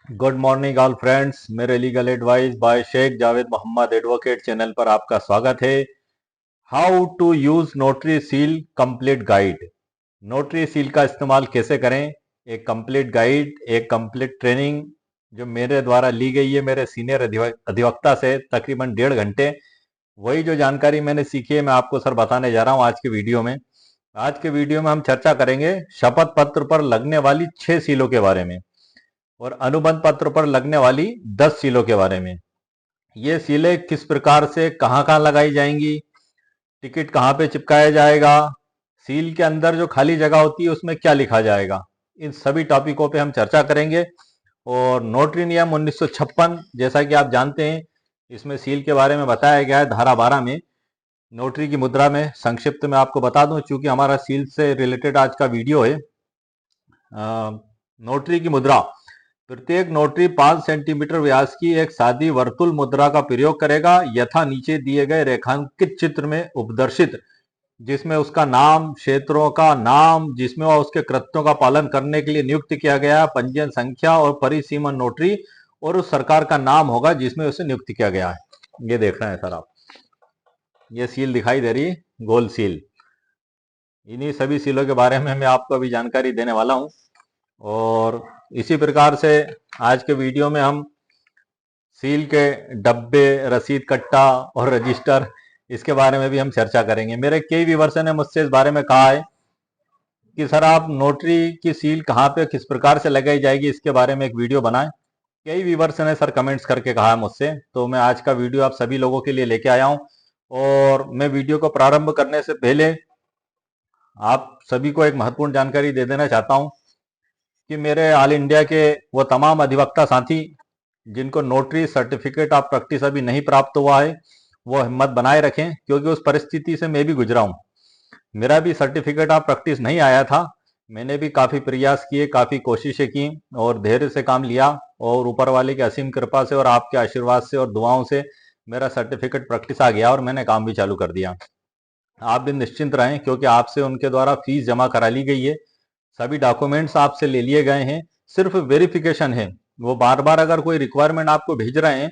Good morning all friends. मेरे legal advice by Sheikh Javed Mohammad advocate channel पर आपका स्वागत है। How to use notary seal complete guide. Notary seal का इस्तेमाल कैसे करें, एक कंप्लीट गाइड, एक कंप्लीट ट्रेनिंग जो मेरे द्वारा ली गई है मेरे सीनियर अधिवक्ता से तकरीबन 1.5 घंटे। वही जो जानकारी मैंने सीखी है मैं आपको सर बताने जा रहा हूं आज के वीडियो में। आज के वीडियो में हम चर्चा करेंगे शपथ पत्र पर लगने वाली 6 सीलों के बारे में और अनुबंध पत्र पर लगने वाली 10 सीलों के बारे में। ये सीलें किस प्रकार से कहां कहां लगाई जाएंगी, टिकट कहां पे चिपकाया जाएगा, सील के अंदर जो खाली जगह होती है उसमें क्या लिखा जाएगा, इन सभी टॉपिकों पे हम चर्चा करेंगे। और नोटरी नियम 1956 जैसा कि आप जानते हैं, इसमें सील के बारे में बताया गया है धारा 12 में। नोटरी की मुद्रा में संक्षिप्त में आपको बता दूं, चूंकि हमारा सील से रिलेटेड आज का वीडियो है। नोटरी की मुद्रा, प्रत्येक नोटरी 5 सेंटीमीटर व्यास की एक सादी वर्तुल मुद्रा का प्रयोग करेगा यथा नीचे दिए गए रेखांकित चित्र में उपदर्शित, जिसमें उसका नाम, क्षेत्रों का नाम जिसमें वह उसके कृत्यों का पालन करने के लिए नियुक्त किया गया, पंजीयन संख्या और परिसीमन नोटरी और उस सरकार का नाम होगा जिसमें उसे नियुक्त किया गया है। ये देख रहे हैं सर आप, ये सील दिखाई दे रही है, गोल सील। इन्हीं सभी सीलों के बारे में मैं आपको अभी जानकारी देने वाला हूं। और इसी प्रकार से आज के वीडियो में हम सील के डब्बे, रसीद कट्टा और रजिस्टर, इसके बारे में भी हम चर्चा करेंगे। मेरे कई व्यूअर्स ने मुझसे इस बारे में कहा है कि सर आप नोटरी की सील कहाँ पे किस प्रकार से लगाई जाएगी, इसके बारे में एक वीडियो बनाएं। कई व्यूअर्स ने सर कमेंट्स करके कहा है मुझसे, तो मैं आज का वीडियो आप सभी लोगों के लिए लेके आया हूं। और मैं वीडियो को प्रारंभ करने से पहले आप सभी को एक महत्वपूर्ण जानकारी दे देना चाहता हूं कि मेरे ऑल इंडिया के वो तमाम अधिवक्ता साथी जिनको नोटरी सर्टिफिकेट ऑफ प्रैक्टिस अभी नहीं प्राप्त हुआ है, वो हिम्मत बनाए रखें, क्योंकि उस परिस्थिति से मैं भी गुजरा हूं। मेरा भी सर्टिफिकेट ऑफ प्रैक्टिस नहीं आया था। मैंने भी काफी प्रयास किए, काफी कोशिशें की और धैर्य से काम लिया, और ऊपर वाले की असीम कृपा से और आपके आशीर्वाद से और दुआओं से मेरा सर्टिफिकेट प्रैक्टिस आ गया और मैंने काम भी चालू कर दिया। आप भी निश्चिंत रहें, क्योंकि आपसे उनके द्वारा फीस जमा करा ली गई है, सभी डॉक्यूमेंट्स आपसे ले लिए गए हैं, सिर्फ वेरिफिकेशन है। वो बार बार अगर कोई रिक्वायरमेंट आपको भेज रहे हैं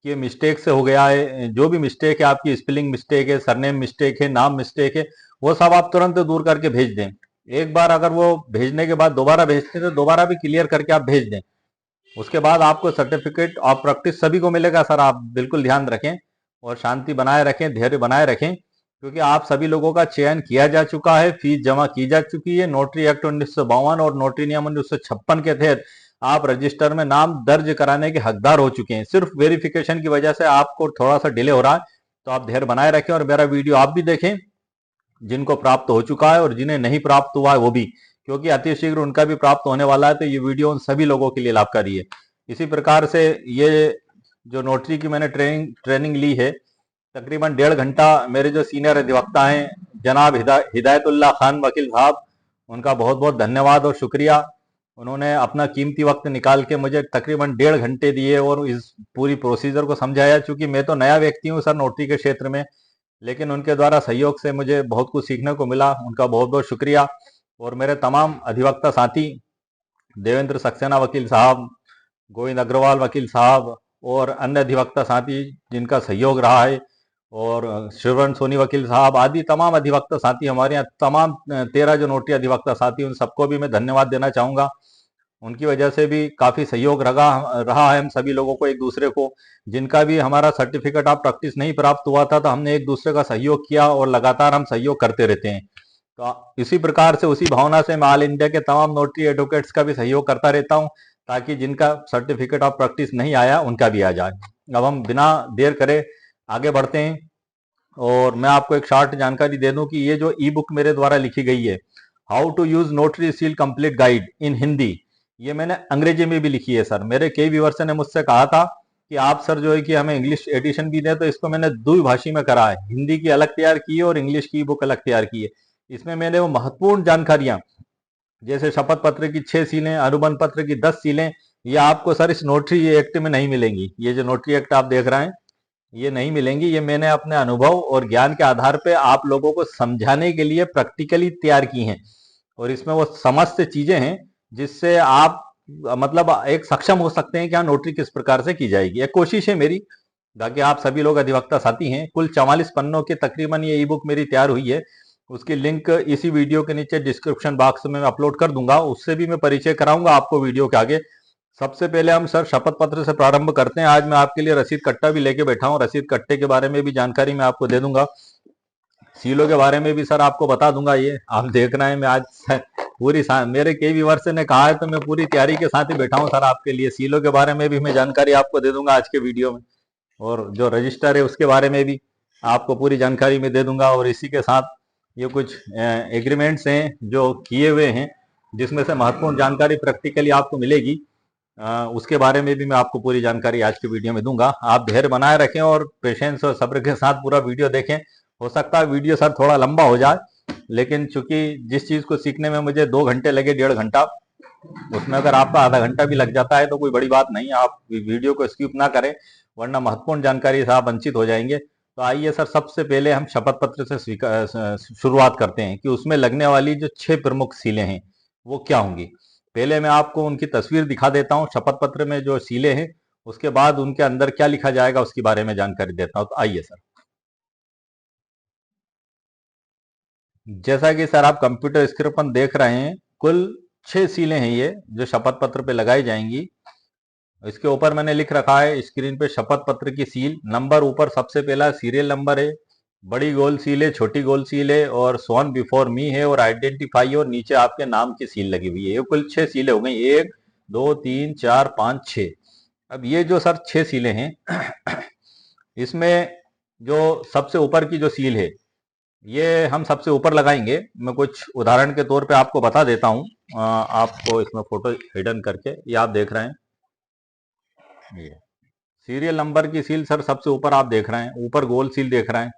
कि मिस्टेक से हो गया है, जो भी मिस्टेक है आपकी, स्पेलिंग मिस्टेक है, सरनेम मिस्टेक है, नाम मिस्टेक है, वो सब आप तुरंत दूर करके भेज दें। एक बार अगर वो भेजने के बाद दोबारा भेजते हैं तो दोबारा भी क्लियर करके आप भेज दें। उसके बाद आपको सर्टिफिकेट ऑफ प्रैक्टिस सभी को मिलेगा सर। आप बिल्कुल ध्यान रखें और शांति बनाए रखें, धैर्य बनाए रखें, क्योंकि आप सभी लोगों का चयन किया जा चुका है, फीस जमा की जा चुकी है। नोटरी एक्ट 1952 और नोटरी नियम 1956 के तहत आप रजिस्टर में नाम दर्ज कराने के हकदार हो चुके हैं। सिर्फ वेरिफिकेशन की वजह से आपको थोड़ा सा डिले हो रहा है, तो आप धैर्य बनाए रखें और मेरा वीडियो आप भी देखें, जिनको प्राप्त हो चुका है और जिन्हें नहीं प्राप्त हुआ है वो भी, क्योंकि अतिशीघ्र उनका भी प्राप्त होने वाला है। तो ये वीडियो उन सभी लोगों के लिए लाभकारी है। इसी प्रकार से ये जो नोटरी की मैंने ट्रेनिंग ली है, तकरीबन 1.5 घंटा, मेरे जो सीनियर अधिवक्ता हैं जनाब हिदायतुल्लाह खान वकील साहब, उनका बहुत बहुत धन्यवाद और शुक्रिया। उन्होंने अपना कीमती वक्त निकाल के मुझे तकरीबन 1.5 घंटे दिए और इस पूरी प्रोसीजर को समझाया। चूंकि मैं तो नया व्यक्ति हूँ सर नोटरी के क्षेत्र में, लेकिन उनके द्वारा सहयोग से मुझे बहुत कुछ सीखने को मिला, उनका बहुत बहुत शुक्रिया। और मेरे तमाम अधिवक्ता साथी, देवेंद्र सक्सेना वकील साहब, गोविंद अग्रवाल वकील साहब और अन्य अधिवक्ता साथी जिनका सहयोग रहा है, और श्रवण सोनी वकील साहब आदि तमाम अधिवक्ता साथी हमारे यहाँ, तमाम 13 जो नोटरी अधिवक्ता साथी, उन सबको भी मैं धन्यवाद देना चाहूंगा। उनकी वजह से भी काफी सहयोग रहा रहा है हम सभी लोगों को, एक दूसरे को। जिनका भी हमारा सर्टिफिकेट ऑफ प्रैक्टिस नहीं प्राप्त हुआ था, तो हमने एक दूसरे का सहयोग किया और लगातार हम सहयोग करते रहते हैं। तो इसी प्रकार से, उसी भावना से मैं ऑल इंडिया के तमाम नोटरी एडवोकेट्स का भी सहयोग करता रहता हूं, ताकि जिनका सर्टिफिकेट ऑफ प्रैक्टिस नहीं आया उनका भी आ जाए। अब हम बिना देर करे आगे बढ़ते हैं, और मैं आपको एक शॉर्ट जानकारी दे दूं कि ये जो ई बुक मेरे द्वारा लिखी गई है, how to use notary seal complete guide in Hindi, ये मैंने अंग्रेजी में भी लिखी है सर। मेरे कई व्यूअर्स ने मुझसे कहा था कि आप सर जो है कि हमें इंग्लिश एडिशन भी दें, तो इसको मैंने द्विभाषी में करा है, हिंदी की अलग तैयार की है और इंग्लिश की बुक अलग तैयार की है। इसमें मैंने वो महत्वपूर्ण जानकारियां, जैसे शपथ पत्र की 6 सीलें, अनुबंध पत्र की 10 सीलें, ये आपको सर इस नोटरी एक्ट में नहीं मिलेंगी। ये जो नोटरी एक्ट आप देख रहे हैं, ये नहीं मिलेंगी। ये मैंने अपने अनुभव और ज्ञान के आधार पे आप लोगों को समझाने के लिए प्रैक्टिकली तैयार की हैं, और इसमें वो समस्त चीजें हैं जिससे आप मतलब एक सक्षम हो सकते हैं कि हाँ नोटरी किस प्रकार से की जाएगी। एक कोशिश है मेरी, ताकि आप सभी लोग अधिवक्ता साथी हैं। कुल 44 पन्नों के तकरीबन ये ई बुक मेरी तैयार हुई है। उसकी लिंक इसी वीडियो के नीचे डिस्क्रिप्शन बॉक्स में मैं अपलोड कर दूंगा, उससे भी मैं परिचय कराऊंगा आपको वीडियो के आगे। सबसे पहले हम सर शपथ पत्र से प्रारंभ करते हैं। आज मैं आपके लिए रसीद कट्टा भी लेके बैठा हूँ, रसीद कट्टे के बारे में भी जानकारी मैं आपको दे दूंगा, सीलों के बारे में भी सर आपको बता दूंगा। ये आप देख रहे हैं मैं आज पूरी मेरे कई व्यूअर्स ने कहा है तो मैं पूरी तैयारी के साथ ही बैठा हूँ सर आपके लिए। सीलों के बारे में भी मैं जानकारी आपको दे दूंगा आज के वीडियो में, और जो रजिस्टर है उसके बारे में भी आपको पूरी जानकारी में दे दूंगा। और इसी के साथ ये कुछ एग्रीमेंट्स हैं जो किए हुए हैं, जिसमें से महत्वपूर्ण जानकारी प्रैक्टिकली आपको मिलेगी, उसके बारे में भी मैं आपको पूरी जानकारी आज के वीडियो में दूंगा। आप धैर्य बनाए रखें और पेशेंस और सब्र के साथ पूरा वीडियो देखें। हो सकता है वीडियो सर थोड़ा लंबा हो जाए, लेकिन चूंकि जिस चीज को सीखने में मुझे 2 घंटे लगे, 1.5 घंटा, उसमें अगर आपका आधा घंटा भी लग जाता है तो कोई बड़ी बात नहीं। आप वीडियो को स्किप ना करें, वरना महत्वपूर्ण जानकारी से आप वंचित हो जाएंगे। तो आइए सर, सबसे पहले हम शपथ पत्र से शुरुआत करते हैं कि उसमें लगने वाली जो 6 प्रमुख सीलें हैं वो क्या होंगी। पहले मैं आपको उनकी तस्वीर दिखा देता हूं, शपथ पत्र में जो सीलें हैं, उसके बाद उनके अंदर क्या लिखा जाएगा उसके बारे में जानकारी देता हूं। तो आइए सर, जैसा कि सर आप कंप्यूटर स्क्रीन पर देख रहे हैं, कुल 6 सीलें हैं ये जो शपथ पत्र पे लगाई जाएंगी। इसके ऊपर मैंने लिख रखा है स्क्रीन पे शपथ पत्र की सील नंबर। ऊपर सबसे पहला सीरियल नंबर है, बड़ी गोल सील है, छोटी गोल सील है, और सोन बिफोर मी है, और आइडेंटिफाई, और नीचे आपके नाम की सील लगी हुई है। ये कुल 6 सीलें हो गई, 1 2 3 4 5 6। अब ये जो सर 6 सीलें हैं इसमें जो सबसे ऊपर की जो सील है ये हम सबसे ऊपर लगाएंगे। मैं कुछ उदाहरण के तौर पे आपको बता देता हूं। आपको इसमें फोटो हिडन करके, ये आप देख रहे हैं, ये सीरियल नंबर की सील सर सबसे ऊपर आप देख रहे हैं, ऊपर गोल सील देख रहे हैं,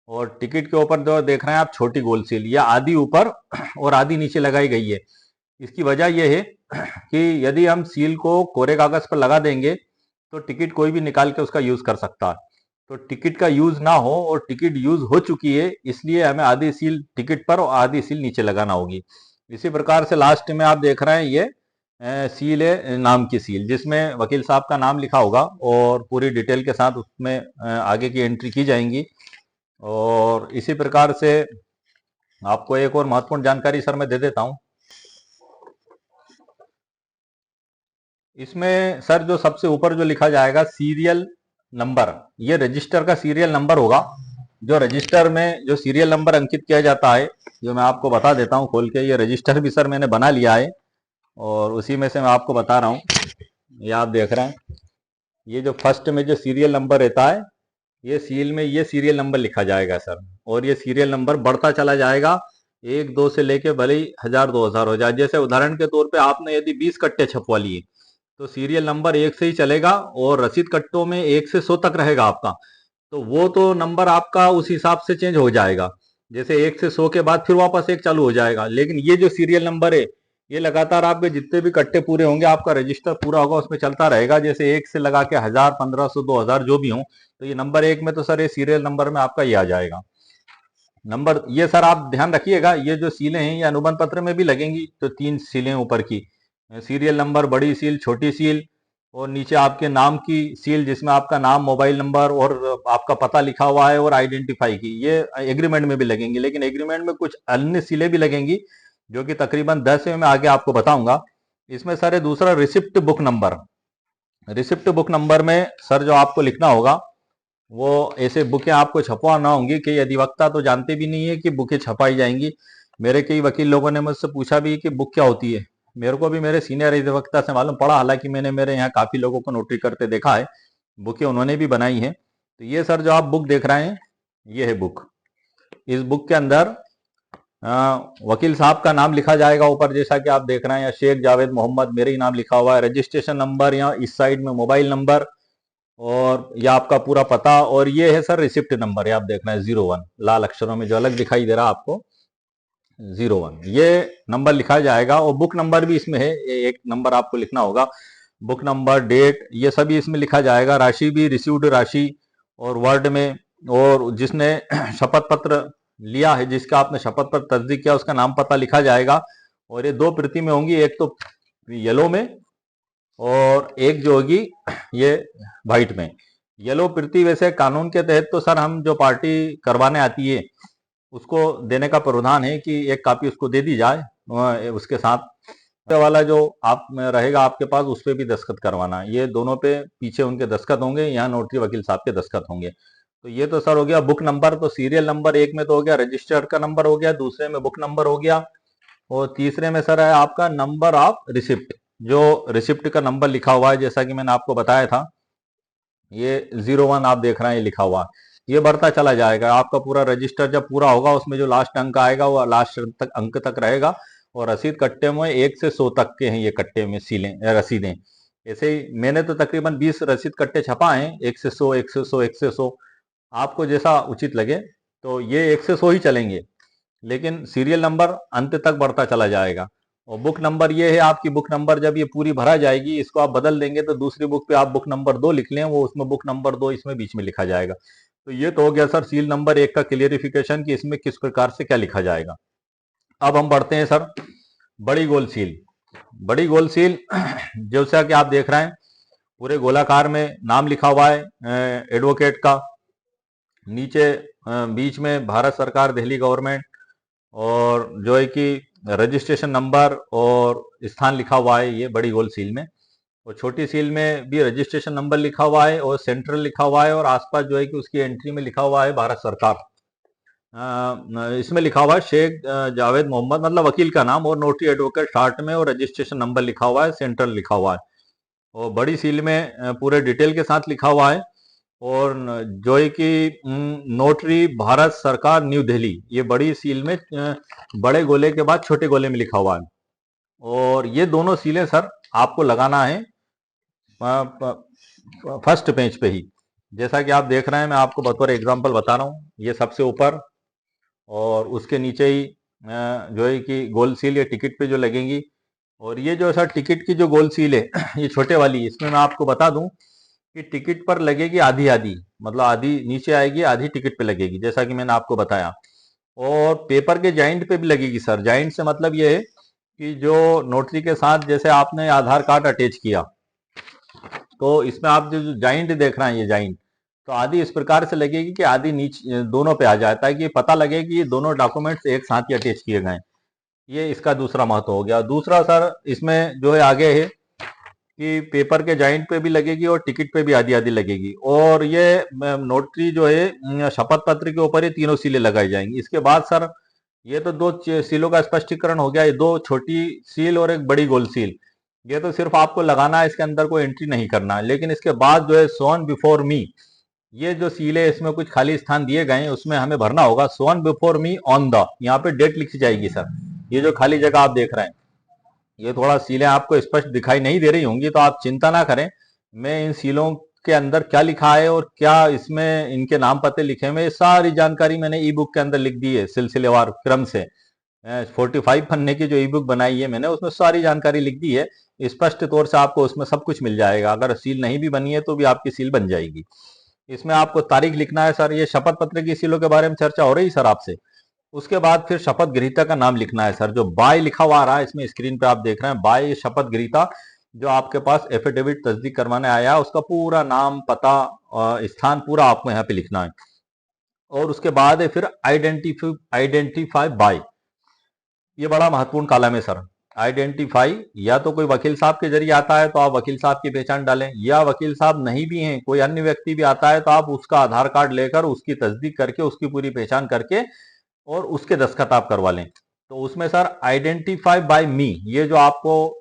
और टिकट के ऊपर जो देख रहे हैं आप छोटी गोल सील, या आधी ऊपर और आधी नीचे लगाई गई है। इसकी वजह यह है कि यदि हम सील को कोरे कागज पर लगा देंगे तो टिकट कोई भी निकाल के उसका यूज कर सकता है। तो टिकट का यूज ना हो, और टिकट यूज हो चुकी है, इसलिए हमें आधी सील टिकट पर और आधी सील नीचे लगाना होगी। इसी प्रकार से लास्ट में आप देख रहे हैं ये सील है, नाम की सील, जिसमें वकील साहब का नाम लिखा होगा और पूरी डिटेल के साथ उसमें आगे की एंट्री की जाएंगी। और इसी प्रकार से आपको एक और महत्वपूर्ण जानकारी सर मैं दे देता हूं। इसमें सर जो सबसे ऊपर जो लिखा जाएगा सीरियल नंबर, ये रजिस्टर का सीरियल नंबर होगा। जो रजिस्टर में जो सीरियल नंबर अंकित किया जाता है, जो मैं आपको बता देता हूं खोल के, ये रजिस्टर भी सर मैंने बना लिया है और उसी में से मैं आपको बता रहा हूं। ये आप देख रहे हैं, ये जो फर्स्ट में जो सीरियल नंबर रहता है, ये सील में ये सीरियल नंबर लिखा जाएगा सर, और ये सीरियल नंबर बढ़ता चला जाएगा 1 2 से लेके भले ही 1000 2000 हो जाए। जैसे उदाहरण के तौर पे आपने यदि 20 कट्टे छपवा लिए तो सीरियल नंबर 1 से ही चलेगा, और रसीद कट्टों में 1 से 100 तक रहेगा आपका, तो वो तो नंबर आपका उस हिसाब से चेंज हो जाएगा। जैसे 1 से 100 के बाद फिर वापस 1 चालू हो जाएगा। लेकिन ये जो सीरियल नंबर है, ये लगातार आपके जितने भी कट्टे पूरे होंगे, आपका रजिस्टर पूरा होगा, उसमें चलता रहेगा। जैसे 1 से लगा के 1000 1500 2000 जो भी हो, तो ये नंबर 1 में तो सर ये सीरियल नंबर में आपका ये आ जाएगा नंबर। ये सर आप ध्यान रखिएगा, ये जो सीलें हैं ये अनुबंध पत्र में भी लगेंगी। तो 3 सीलें ऊपर की, सीरियल नंबर, बड़ी सील, छोटी सील, और नीचे आपके नाम की सील, जिसमें आपका नाम, मोबाइल नंबर और आपका पता लिखा हुआ है, और आइडेंटिफाई की, ये एग्रीमेंट में भी लगेंगी। लेकिन एग्रीमेंट में कुछ अन्य सीलें भी लगेंगी जो कि तकरीबन 10 है, मैं आगे आपको बताऊंगा। इसमें सर दूसरा receipt book number. Receipt book number में सर जो आपको लिखना होगा, वो ऐसे बुकें आपको छपवाना होंगी कि अधिवक्ता तो जानते भी नहीं है कि बुकें छपाई जाएंगी। मेरे कई वकील लोगों ने मुझसे पूछा भी कि बुक क्या होती है। मेरे को भी मेरे सीनियर अधिवक्ता से मालूम पड़ा, हालांकि मैंने मेरे यहाँ काफी लोगों को नोटरी करते देखा है, बुकें उन्होंने भी बनाई हैं। तो ये सर जो आप बुक देख रहे हैं, ये है बुक। इस बुक के अंदर वकील साहब का नाम लिखा जाएगा ऊपर, जैसा कि आप देख रहे हैं, या शेख जावेद मोहम्मद मेरे ही नाम लिखा हुआ है, रजिस्ट्रेशन नंबर, या इस साइड में मोबाइल नंबर, और ये आपका पूरा पता, और ये है सर रिसिप्ट नंबर, ये आप देख रहे हैं 01 लाल अक्षरों में जो अलग दिखाई दे रहा है आपको, 01 ये नंबर लिखा जाएगा। और बुक नंबर भी इसमें है, एक नंबर आपको लिखना होगा, बुक नंबर, डेट, ये सभी इसमें लिखा जाएगा। राशि भी, रिसीव्ड राशि और वर्ड में, और जिसने शपथ पत्र लिया है, जिसका आपने शपथ पत्र तस्दीक किया, उसका नाम पता लिखा जाएगा। और ये 2 प्रति में होंगी, एक तो येलो में और एक जो होगी ये व्हाइट में। येलो प्रति वैसे कानून के तहत तो सर हम जो पार्टी करवाने आती है उसको देने का प्रावधान है कि एक कॉपी उसको दे दी जाए, उसके साथ वाला जो आप में रहेगा आपके पास उस पे भी दस्तखत करवाना। ये दोनों पे पीछे उनके दस्तखत होंगे, यहाँ नोटरी वकील साहब के दस्तखत होंगे। तो ये तो सर हो गया बुक नंबर। तो सीरियल नंबर एक में तो हो गया रजिस्टर्ड का नंबर हो गया, दूसरे में बुक नंबर हो गया, और तीसरे में सर है आपका नंबर ऑफ रिसिप्ट। जो रिसिप्ट का नंबर लिखा हुआ है जैसा कि मैंने आपको बताया था, ये 01 आप देख रहे हैं ये लिखा हुआ है, ये बढ़ता चला जाएगा। आपका पूरा रजिस्टर जब पूरा होगा उसमें जो लास्ट अंक आएगा वो लास्ट अंक तक रहेगा। और रसीद कट्टे में 1 से 100 तक के हैं ये कट्टे में सीलें रसीदें। ऐसे ही मैंने तो तकरीबन 20 रसीद कट्टे छपा हैं, 1 से 100, 1 से 100, 1 से 100। आपको जैसा उचित लगे तो ये 1 से 100 ही चलेंगे, लेकिन सीरियल नंबर अंत तक बढ़ता चला जाएगा। और बुक नंबर ये है, आपकी बुक नंबर जब ये पूरी भरा जाएगी इसको आप बदल देंगे तो दूसरी बुक पे आप बुक नंबर 2 लिख लें, वो उसमें बुक नंबर 2 इसमें बीच में लिखा जाएगा। तो ये तो हो गया सर सील नंबर 1 का क्लियरिफिकेशन कि इसमें किस प्रकार से क्या लिखा जाएगा। अब हम बढ़ते हैं सर बड़ी गोल सील। बड़ी गोल सील जैसा कि आप देख रहे हैं पूरे गोलाकार में नाम लिखा हुआ है एडवोकेट का, नीचे बीच में भारत सरकार दिल्ली गवर्नमेंट, और जो है कि रजिस्ट्रेशन नंबर और स्थान लिखा हुआ है ये बड़ी गोल सील में। और छोटी सील में भी रजिस्ट्रेशन नंबर लिखा हुआ है और सेंट्रल लिखा हुआ है, और आसपास जो है कि उसकी एंट्री में लिखा हुआ है भारत सरकार। इसमें लिखा हुआ है शेख जावेद मोहम्मद, मतलब वकील का नाम, और नोटरी एडवोकेट शॉर्ट में, और रजिस्ट्रेशन नंबर लिखा हुआ है, सेंट्रल लिखा हुआ है। और बड़ी सील में पूरे डिटेल के साथ लिखा हुआ है। और जो है कि नोटरी भारत सरकार न्यू दिल्ली, ये बड़ी सील में बड़े गोले के बाद छोटे गोले में लिखा हुआ है। और ये दोनों सीलें सर आपको लगाना है फर्स्ट पेज पे ही, जैसा कि आप देख रहे हैं। मैं आपको बतौर एग्जांपल बता रहा हूँ, ये सबसे ऊपर और उसके नीचे ही जो है कि गोल सील ये टिकट पे जो लगेंगी। और ये जो सर टिकट की जो गोल सील है ये छोटे वाली, इसमें मैं आपको बता दूं कि टिकट पर लगेगी आधी आधी, मतलब आधी नीचे आएगी आधी टिकट पे लगेगी, जैसा कि मैंने आपको बताया। और पेपर के जॉइंट पे भी लगेगी सर। जॉइंट से मतलब ये है कि जो नोटरी के साथ जैसे आपने आधार कार्ड अटैच किया, तो इसमें आप जो जॉइंट देख रहे हैं ये जॉइंट, तो आधी इस प्रकार से लगेगी कि आधी नीचे दोनों पे आ जाता है, कि पता लगे कि ये दोनों डॉक्यूमेंट्स एक साथ ही अटैच किए गए। ये इसका दूसरा महत्व हो गया। दूसरा सर इसमें जो है आगे है कि पेपर के जॉइंट पे भी लगेगी और टिकट पे भी आधी आधी लगेगी। और ये नोटरी जो है शपथ पत्र के ऊपर ये तीनों सीलें लगाई जाएंगी। इसके बाद सर ये तो दो सीलों का स्पष्टीकरण हो गया, ये दो छोटी सील और एक बड़ी गोल सील, ये तो सिर्फ आपको लगाना है, इसके अंदर कोई एंट्री नहीं करना है। लेकिन इसके बाद जो है सोन बिफोर मी, ये जो सील है इसमें कुछ खाली स्थान दिए गए हैं, उसमें हमें भरना होगा सोन बिफोर मी ऑन द, यहाँ पे डेट लिखी जाएगी सर। ये जो खाली जगह आप देख रहे हैं ये थोड़ा सीलें आपको स्पष्ट दिखाई नहीं दे रही होंगी, तो आप चिंता ना करें। मैं इन सीलों के अंदर क्या लिखा है और क्या इसमें इनके नाम पते लिखे हुए, सारी जानकारी मैंने ई बुक के अंदर लिख दी है सिलसिलेवार क्रम से। 45 पन्ने की जो ई बुक बनाई है मैंने, उसमें सारी जानकारी लिख दी है स्पष्ट तौर से। आपको उसमें सब कुछ मिल जाएगा। अगर सील नहीं भी बनी है तो भी आपकी सील बन जाएगी। इसमें आपको तारीख लिखना है सर। ये शपथ पत्र की सीलों के बारे में चर्चा हो रही सर आपसे। उसके बाद फिर शपथ ग्रहीता का नाम लिखना है सर। जो बाय लिखा हुआ आ रहा है इसमें स्क्रीन पे आप देख रहे हैं, बाय शपथ ग्रहीता जो आपके पास एफिडेविट तस्दीक करवाने आया है, उसका पूरा नाम पता स्थान पूरा आपको यहाँ पे लिखना है। और उसके बाद है फिर आइडेंटिफाई बाय, ये बड़ा महत्वपूर्ण कॉलम है सर। आइडेंटिफाई या तो कोई वकील साहब के जरिए आता है तो आप वकील साहब की पहचान डालें, या वकील साहब नहीं भी हैं कोई अन्य व्यक्ति भी आता है तो आप उसका आधार कार्ड लेकर उसकी तस्दीक करके उसकी पूरी पहचान करके और उसके दस्तखत आप करवा लें। तो उसमें सर आइडेंटिफाई बाय मी, ये जो आपको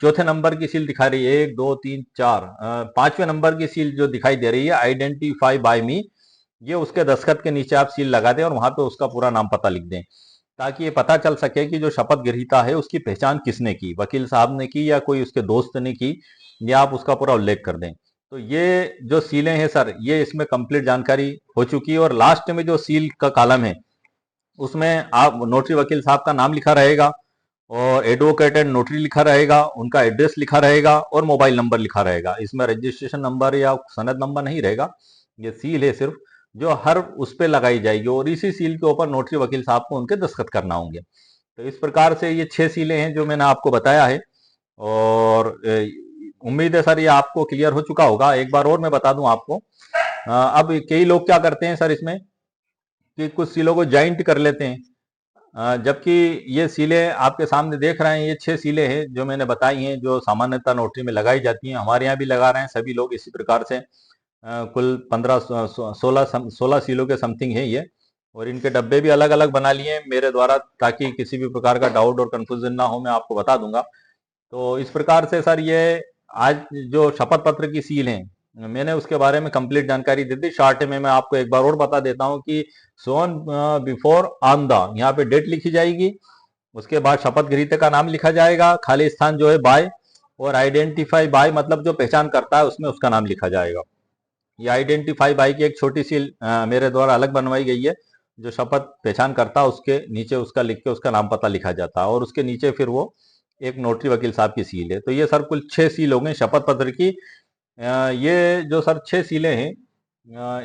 चौथे नंबर की सील दिखा रही है, 1 2 3 4 5वें नंबर की सील जो दिखाई दे रही है आइडेंटिफाई बाय मी, ये उसके दस्तखत के नीचे आप सील लगा दें और वहां पे उसका पूरा नाम पता लिख दें, ताकि ये पता चल सके कि जो शपथ ग्रहीता है उसकी पहचान किसने की, वकील साहब ने की या कोई उसके दोस्त ने की, या आप उसका पूरा उल्लेख कर दें। तो ये जो सीलें हैं सर ये इसमें कंप्लीट जानकारी हो चुकी है। और लास्ट में जो सील का कॉलम है उसमें आप नोटरी वकील साहब का नाम लिखा रहेगा और एडवोकेट एंड नोटरी लिखा रहेगा, उनका एड्रेस लिखा रहेगा और मोबाइल नंबर लिखा रहेगा। इसमें रजिस्ट्रेशन नंबर या सनद नंबर नहीं रहेगा, ये सील है सिर्फ जो हर उस पर लगाई जाएगी, और इसी सील के ऊपर नोटरी वकील साहब को उनके दस्तखत करना होंगे। तो इस प्रकार से ये 6 सीलें हैं जो मैंने आपको बताया है। और उम्मीद है सर ये आपको क्लियर हो चुका होगा। एक बार और मैं बता दूं आपको। अब कई लोग क्या करते हैं सर इसमें कि कुछ सीलों को जॉइंट कर लेते हैं, जबकि ये सीलें आपके सामने देख रहे हैं, ये 6 सीलें हैं जो मैंने बताई हैं, जो सामान्यतः नोटरी में लगाई जाती हैं। हमारे यहाँ भी लगा रहे हैं सभी लोग इसी प्रकार से। कुल 15 16 सीलों के समथिंग है ये, और इनके डब्बे भी अलग अलग बना लिए हैं मेरे द्वारा, ताकि किसी भी प्रकार का डाउट और कंफ्यूजन ना हो, मैं आपको बता दूंगा। तो इस प्रकार से सर ये आज जो शपथ पत्र की सील है, मैंने उसके बारे में कंप्लीट जानकारी दे दी। शॉर्ट में मैं आपको एक बार और बता देता हूं कि सोन बिफोर ऑन द, यहाँ पे डेट लिखी जाएगी, उसके बाद शपथ ग्रहीता का नाम लिखा जाएगा, खाली स्थान जो है बाय, और आइडेंटिफाई बाय मतलब जो पहचान करता है उसमें उसका नाम लिखा जाएगा। ये आइडेंटिफाई बाय की एक छोटी सी मेरे द्वारा अलग बनवाई गई है, जो शपथ पहचान करता है उसके नीचे उसका लिख के उसका नाम पता लिखा जाता है, और उसके नीचे फिर वो एक नोटरी वकील साहब की सील है। तो ये सर कुल 6 सील हो गई शपथ पत्र की। ये जो सर 6 सीलें हैं,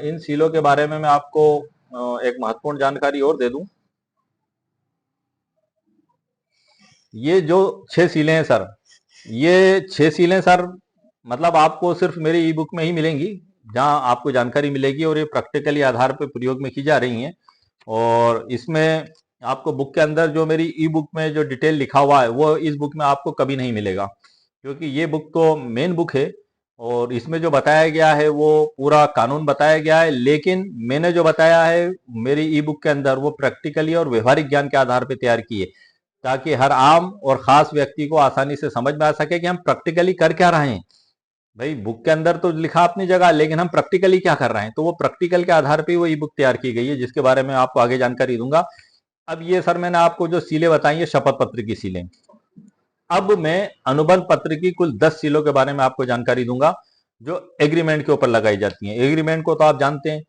इन सीलों के बारे में मैं आपको एक महत्वपूर्ण जानकारी और दे दूं। ये जो 6 सीलें हैं सर, ये 6 सीलें सर मतलब आपको सिर्फ मेरी ई बुक में ही मिलेंगी, जहां आपको जानकारी मिलेगी, और ये प्रैक्टिकली आधार पर प्रयोग में की जा रही हैं। और इसमें आपको बुक के अंदर जो मेरी ई बुक में जो डिटेल लिखा हुआ है वो इस बुक में आपको कभी नहीं मिलेगा, क्योंकि ये बुक तो मेन बुक है, और इसमें जो बताया गया है वो पूरा कानून बताया गया है। लेकिन मैंने जो बताया है मेरी ई बुक के अंदर वो प्रैक्टिकली और व्यवहारिक ज्ञान के आधार पर तैयार की है, ताकि हर आम और खास व्यक्ति को आसानी से समझ में आ सके कि हम प्रैक्टिकली कर क्या रहे हैं। भाई बुक के अंदर तो लिखा अपनी जगह, लेकिन हम प्रैक्टिकली क्या कर रहे हैं, तो वो प्रैक्टिकल के आधार पर वो ई बुक तैयार की गई है, जिसके बारे में आपको आगे जानकारी दूंगा। अब ये सर मैंने आपको जो सीलें बताई है शपथ पत्र की सीलें। अब मैं अनुबंध पत्र की कुल 10 सीलों के बारे में आपको जानकारी दूंगा, जो एग्रीमेंट के ऊपर लगाई जाती हैं। एग्रीमेंट को तो आप जानते हैं,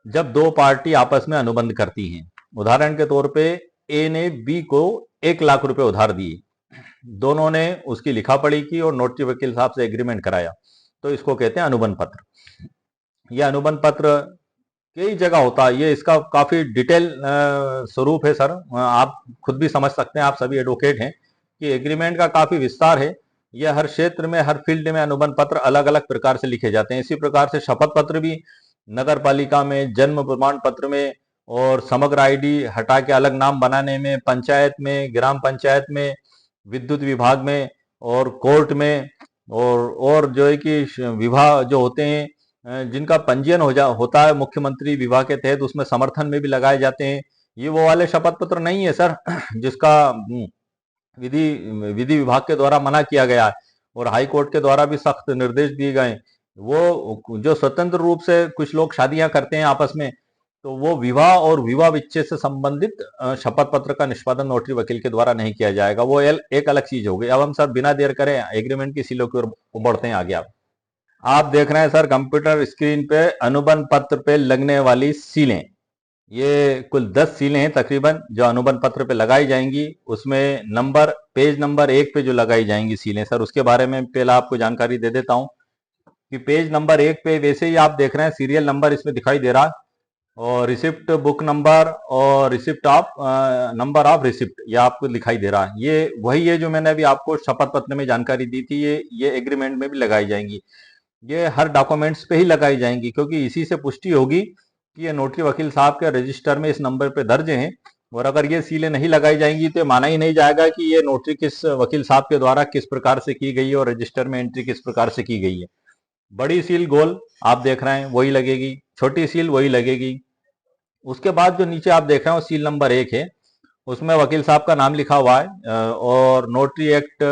जब दो पार्टी आपस में अनुबंध करती हैं। उदाहरण के तौर पे ए ने बी को 1 लाख रुपए उधार दिए, दोनों ने उसकी लिखा पढ़ी की और नोटरी वकील साहब से एग्रीमेंट कराया, तो इसको कहते हैं अनुबंध पत्र। यह अनुबंध पत्र कई जगह होता है, ये इसका काफी डिटेल स्वरूप है सर। आप खुद भी समझ सकते हैं, आप सभी एडवोकेट हैं, कि एग्रीमेंट का काफी विस्तार है। यह हर क्षेत्र में हर फील्ड में अनुबंध पत्र अलग अलग प्रकार से लिखे जाते हैं। इसी प्रकार से शपथ पत्र भी नगर पालिका में, जन्म प्रमाण पत्र में, और समग्र आईडी हटा के अलग नाम बनाने में, पंचायत में, ग्राम पंचायत में, विद्युत विभाग में, और कोर्ट में, और जो है कि विवाह जो होते हैं जिनका पंजीयन होता है मुख्यमंत्री विवाह के तहत, उसमें समर्थन में भी लगाए जाते हैं। ये वो वाले शपथ पत्र नहीं है सर जिसका विधि विधि विभाग के द्वारा मना किया गया है, और हाई कोर्ट के द्वारा भी सख्त निर्देश दिए गए। वो जो स्वतंत्र रूप से कुछ लोग शादियां करते हैं आपस में, तो वो विवाह और विवाह विच्छेद से संबंधित शपथ पत्र का निष्पादन नोटरी वकील के द्वारा नहीं किया जाएगा, वो एक अलग चीज हो गई। अब हम सर बिना देर करें एग्रीमेंट की सीलों की ओर बढ़ते हैं आगे। आप देख रहे हैं सर कंप्यूटर स्क्रीन पे अनुबंध पत्र पे लगने वाली सीलें। ये कुल 10 सीलें हैं तकरीबन, जो अनुबंध पत्र पे लगाई जाएंगी। उसमें नंबर, पेज नंबर 1 पे जो लगाई जाएंगी सीलें सर, उसके बारे में पहले आपको जानकारी दे देता हूं कि पेज नंबर 1 पे वैसे ही आप देख रहे हैं सीरियल नंबर इसमें दिखाई दे रहा है, और रिसिप्ट बुक नंबर, और receipt of number of receipt ये आपको दिखाई दे रहा है। ये वही है जो मैंने अभी आपको शपथ पत्र में जानकारी दी थी, ये एग्रीमेंट में भी लगाई जाएंगी। ये हर डॉक्यूमेंट्स पे ही लगाई जाएंगी, क्योंकि इसी से पुष्टि होगी कि ये नोटरी वकील साहब के रजिस्टर में इस नंबर पे दर्ज हैं। और अगर ये सीलें नहीं लगाई जाएंगी तो माना ही नहीं जाएगा कि ये नोटरी किस वकील साहब के द्वारा किस प्रकार से की गई है और रजिस्टर में एंट्री किस प्रकार से की गई है। बड़ी सील गोल आप देख रहे हैं वही लगेगी, छोटी सील वही लगेगी। उसके बाद जो नीचे आप देख रहे हैं वो सील नंबर 1 है, उसमें वकील साहब का नाम लिखा हुआ है, और नोटरी एक्ट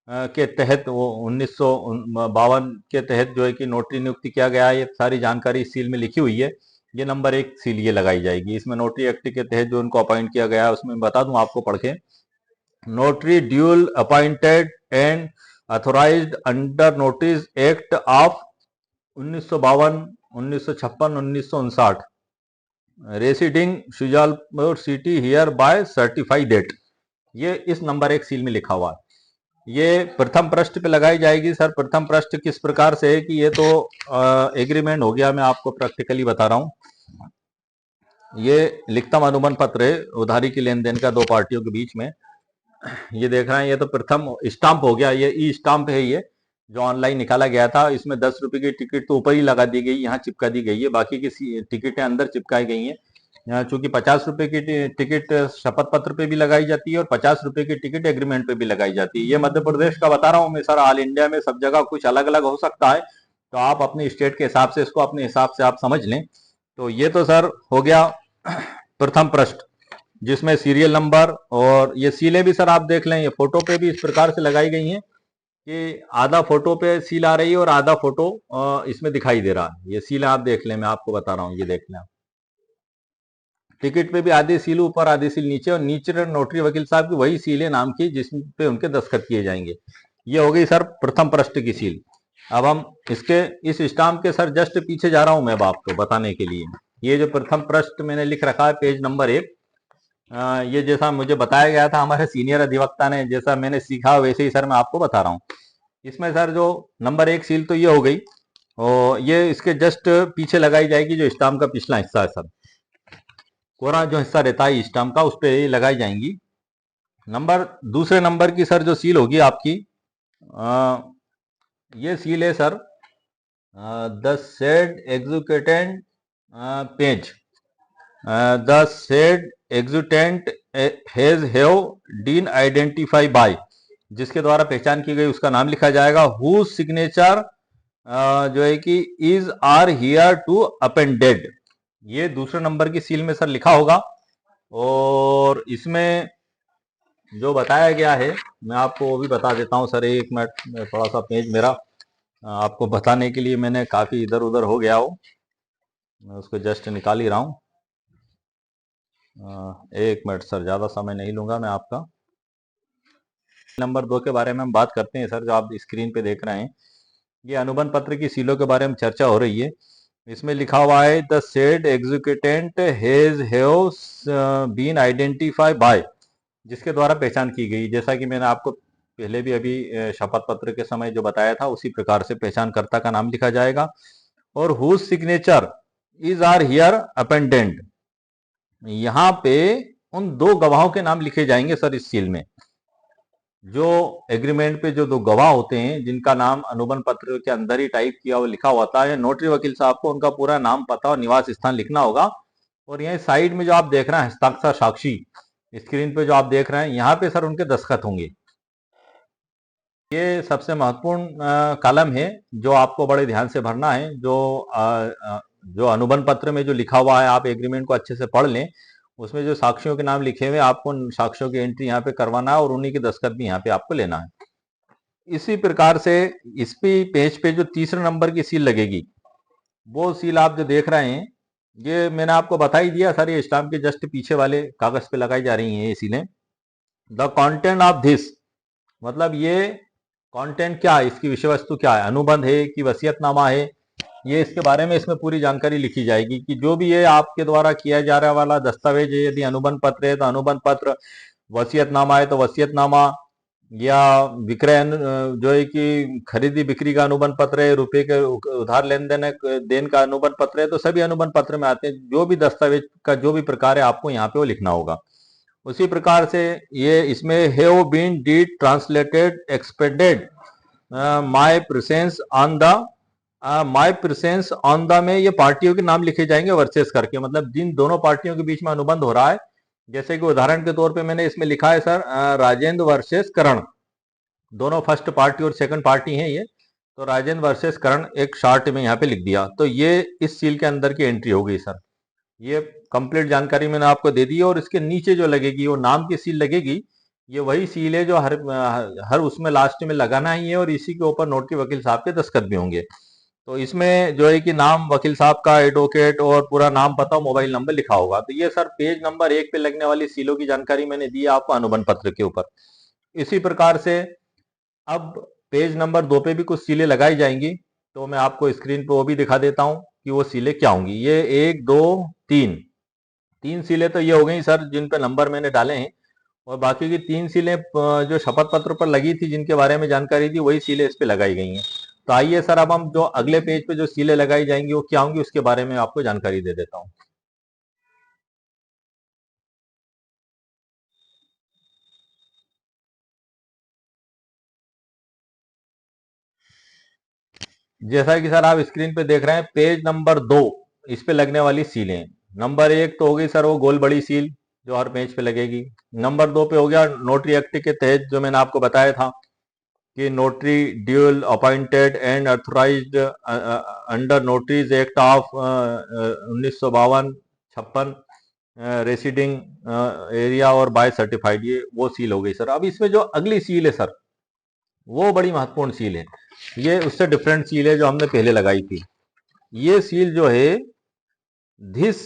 के तहत वो 1952 के तहत जो है कि नोटरी नियुक्ति किया गया है। ये सारी जानकारी इस सील में लिखी हुई है। ये नंबर 1 सील ये लगाई जाएगी। इसमें नोटरी एक्ट के तहत जो उनको अपॉइंट किया गया है उसमें बता दूं आपको पढ़ के, notary duly appointed and authorised under notice act of 1952, 1956, 1959, residing Shujalpur city hereby certify that. ये इस नंबर 1 सील में लिखा हुआ है। ये प्रथम पृष्ठ पे लगाई जाएगी सर। प्रथम पृष्ठ किस प्रकार से है कि ये तो एग्रीमेंट हो गया, मैं आपको प्रैक्टिकली बता रहा हूं। ये लिखितम अनुबंध पत्र है उधारी की लेन देन का दो पार्टियों के बीच में। ये देख रहे हैं, ये तो प्रथम स्टाम्प हो गया, ये ई स्टाम्प है ये, जो ऑनलाइन निकाला गया था, इसमें 10 रुपए की टिकट तो ऊपर ही लगा दी गई, यहाँ चिपका दी गई है, बाकी की टिकटें अंदर चिपकाई गई हैं। यहाँ चूंकि 50 रुपए की टिकट शपथ पत्र पे भी लगाई जाती है और 50 रुपए की टिकट एग्रीमेंट पे भी लगाई जाती है। ये मध्य प्रदेश का बता रहा हूँ मैं सर, ऑल इंडिया में सब जगह कुछ अलग अलग हो सकता है, तो आप अपने स्टेट के हिसाब से इसको अपने हिसाब से आप समझ लें। तो ये तो सर हो गया प्रथम पृष्ठ, जिसमें सीरियल नंबर और ये सीलें भी सर आप देख लें, ये फोटो पे भी इस प्रकार से लगाई गई हैं कि आधा फोटो पे सील आ रही है और आधा फोटो इसमें दिखाई दे रहा है। ये सील आप देख लें, मैं आपको बता रहा हूँ, ये देख लें। टिकट पे भी आधी सील ऊपर आधी सील नीचे, और नीचे नोटरी वकील साहब की वही सील है नाम की जिस पे उनके दस्तखत किए जाएंगे। ये हो गई सर प्रथम पृष्ठ की सील। अब हम इसके इस स्टाम्प के सर जस्ट पीछे जा रहा हूं मैं अब आपको बताने के लिए। ये जो प्रथम पृष्ठ मैंने लिख रखा है पेज नंबर 1, ये जैसा मुझे बताया गया था हमारे सीनियर अधिवक्ता ने, जैसा मैंने सीखा वैसे ही सर मैं आपको बता रहा हूँ। इसमें सर जो नंबर 1 सील तो ये हो गई, और ये इसके जस्ट पीछे लगाई जाएगी जो स्टाम्प का पिछला हिस्सा है सर, कोरा जो हिस्सा रहता है स्टाम्प का, उस पर ये लगाई जाएंगी। दूसरे नंबर की सर जो सील होगी आपकी, ये सील है sir the said executant page, the said executant has have dean identify by, जिसके द्वारा पहचान की गई उसका नाम लिखा जाएगा। हु सिग्नेचर जो है कि is are hereto appended, ये दूसरे नंबर की सील में सर लिखा होगा। और इसमें जो बताया गया है मैं आपको वो भी बता देता हूँ सर, एक मिनट, थोड़ा सा पेज मेरा आपको बताने के लिए मैंने काफ़ी इधर उधर हो गया हो, मैं उसको जस्ट निकाल ही रहा हूँ। एक मिनट सर, ज़्यादा समय नहीं लूँगा मैं आपका। नंबर 2 के बारे में हम बात करते हैं सर, जो आप स्क्रीन पे देख रहे हैं, ये अनुबंध पत्र की सीलों के बारे में चर्चा हो रही है। इसमें लिखा हुआ है the said executant has have been identify by, जिसके द्वारा पहचान की गई। जैसा कि मैंने आपको पहले भी अभी शपथ पत्र के समय जो बताया था, उसी प्रकार से पहचानकर्ता का नाम लिखा जाएगा। और whose signature is are here appendant, यहाँ पे उन दो गवाहों के नाम लिखे जाएंगे सर इस सील में। जो एग्रीमेंट पे जो दो गवाह होते हैं जिनका नाम अनुबंध पत्र के अंदर ही टाइप किया हुआ लिखा होता है, नोटरी वकील साहब को उनका पूरा नाम, पता और निवास स्थान लिखना होगा। और यहीं साइड में जो आप देख रहे हैं हस्ताक्षर साक्षी, स्क्रीन पे जो आप देख रहे हैं, यहाँ पे सर उनके दस्तखत होंगे। ये सबसे महत्वपूर्ण कॉलम है जो आपको बड़े ध्यान से भरना है। जो अनुबंध पत्र में जो लिखा हुआ है, आप एग्रीमेंट को अच्छे से पढ़ लें, उसमें जो साक्षियों के नाम लिखे हुए हैं आपको उन साक्षियों की एंट्री यहाँ पे करवाना है और उन्हीं के दस्तखत भी यहाँ पे आपको लेना है। इसी प्रकार से इस पे पेज पे जो तीसरे नंबर की सील लगेगी, वो सील आप जो देख रहे हैं, ये मैंने आपको बता ही दिया सर, ये स्टाम्प के जस्ट पीछे वाले कागज पे लगाई जा रही हैं ये सीलें। द कंटेंट ऑफ दिस, मतलब ये कंटेंट क्या है, इसकी विषय वस्तु क्या है, अनुबंध है कि वसीयतनामा है, ये इसके बारे में इसमें पूरी जानकारी लिखी जाएगी कि जो भी ये आपके द्वारा किया जा रहा वाला दस्तावेज है, यदि अनुबंध पत्र है तो अनुबंध पत्र, वसीयतनामा है तो वसीयतनामा, या विक्रय जो है कि खरीदी बिक्री का अनुबंध पत्र है, रुपए के उधार लेन देन देन का अनुबंध पत्र है, तो सभी अनुबंध पत्र में आते हैं। जो भी दस्तावेज का जो भी प्रकार है आपको यहाँ पे वो लिखना होगा। उसी प्रकार से ये इसमें have been deed translated expected my presence on the, my presence on the में ये पार्टियों के नाम लिखे जाएंगे वर्सेस करके, मतलब जिन दोनों पार्टियों के बीच में अनुबंध हो रहा है। जैसे कि उदाहरण के तौर पे मैंने इसमें लिखा है सर राजेंद्र वर्सेस करण, दोनों फर्स्ट पार्टी और सेकंड पार्टी हैं ये, तो राजेंद्र वर्सेस करण एक शॉर्ट में यहाँ पे लिख दिया, तो ये इस सील के अंदर की एंट्री हो गई सर। ये कंप्लीट जानकारी मैंने आपको दे दी है। और इसके नीचे जो लगेगी वो नाम की सील लगेगी, ये वही सील है जो हर उसमें लास्ट में लगाना ही है, और इसी के ऊपर नोटरी वकील साहब के दस्तखत भी होंगे। तो इसमें जो है कि नाम वकील साहब का, एडवोकेट, और पूरा नाम, पता, मोबाइल नंबर लिखा होगा। तो ये सर पेज नंबर 1 पे लगने वाली सीलों की जानकारी मैंने दी है आपको अनुबंध पत्र के ऊपर। इसी प्रकार से अब पेज नंबर 2 पे भी कुछ सीलें लगाई जाएंगी, तो मैं आपको स्क्रीन पे वो भी दिखा देता हूँ कि वो सीलें क्या होंगी। ये 1 2 3 तीन सीलें तो ये हो गई सर जिन पे नंबर मैंने डाले हैं, और बाकी की 3 सीलें जो शपथ पत्र पर लगी थी जिनके बारे में जानकारी थी, वही सीलें इस पे लगाई गई हैं। तो आइए सर अब हम जो अगले पेज पे जो सीलें लगाई जाएंगी वो क्या होंगी उसके बारे में आपको जानकारी दे देता हूँ। जैसा कि सर आप स्क्रीन पे देख रहे हैं, पेज नंबर 2 इस पे लगने वाली सीलें। नंबर 1 तो हो गई सर वो गोल बड़ी सील जो हर पेज पे लगेगी। नंबर 2 पे हो गया नोटरी एक्ट के तहत जो मैंने आपको बताया था कि notary duly appointed and authorised under notaries act of 1952 56 residing area और बाय सर्टिफाइड, ये वो सील हो गई सर। अब इसमें जो अगली सील है सर वो बड़ी महत्वपूर्ण सील है, ये उससे डिफरेंट सील है जो हमने पहले लगाई थी। ये सील जो है धिस,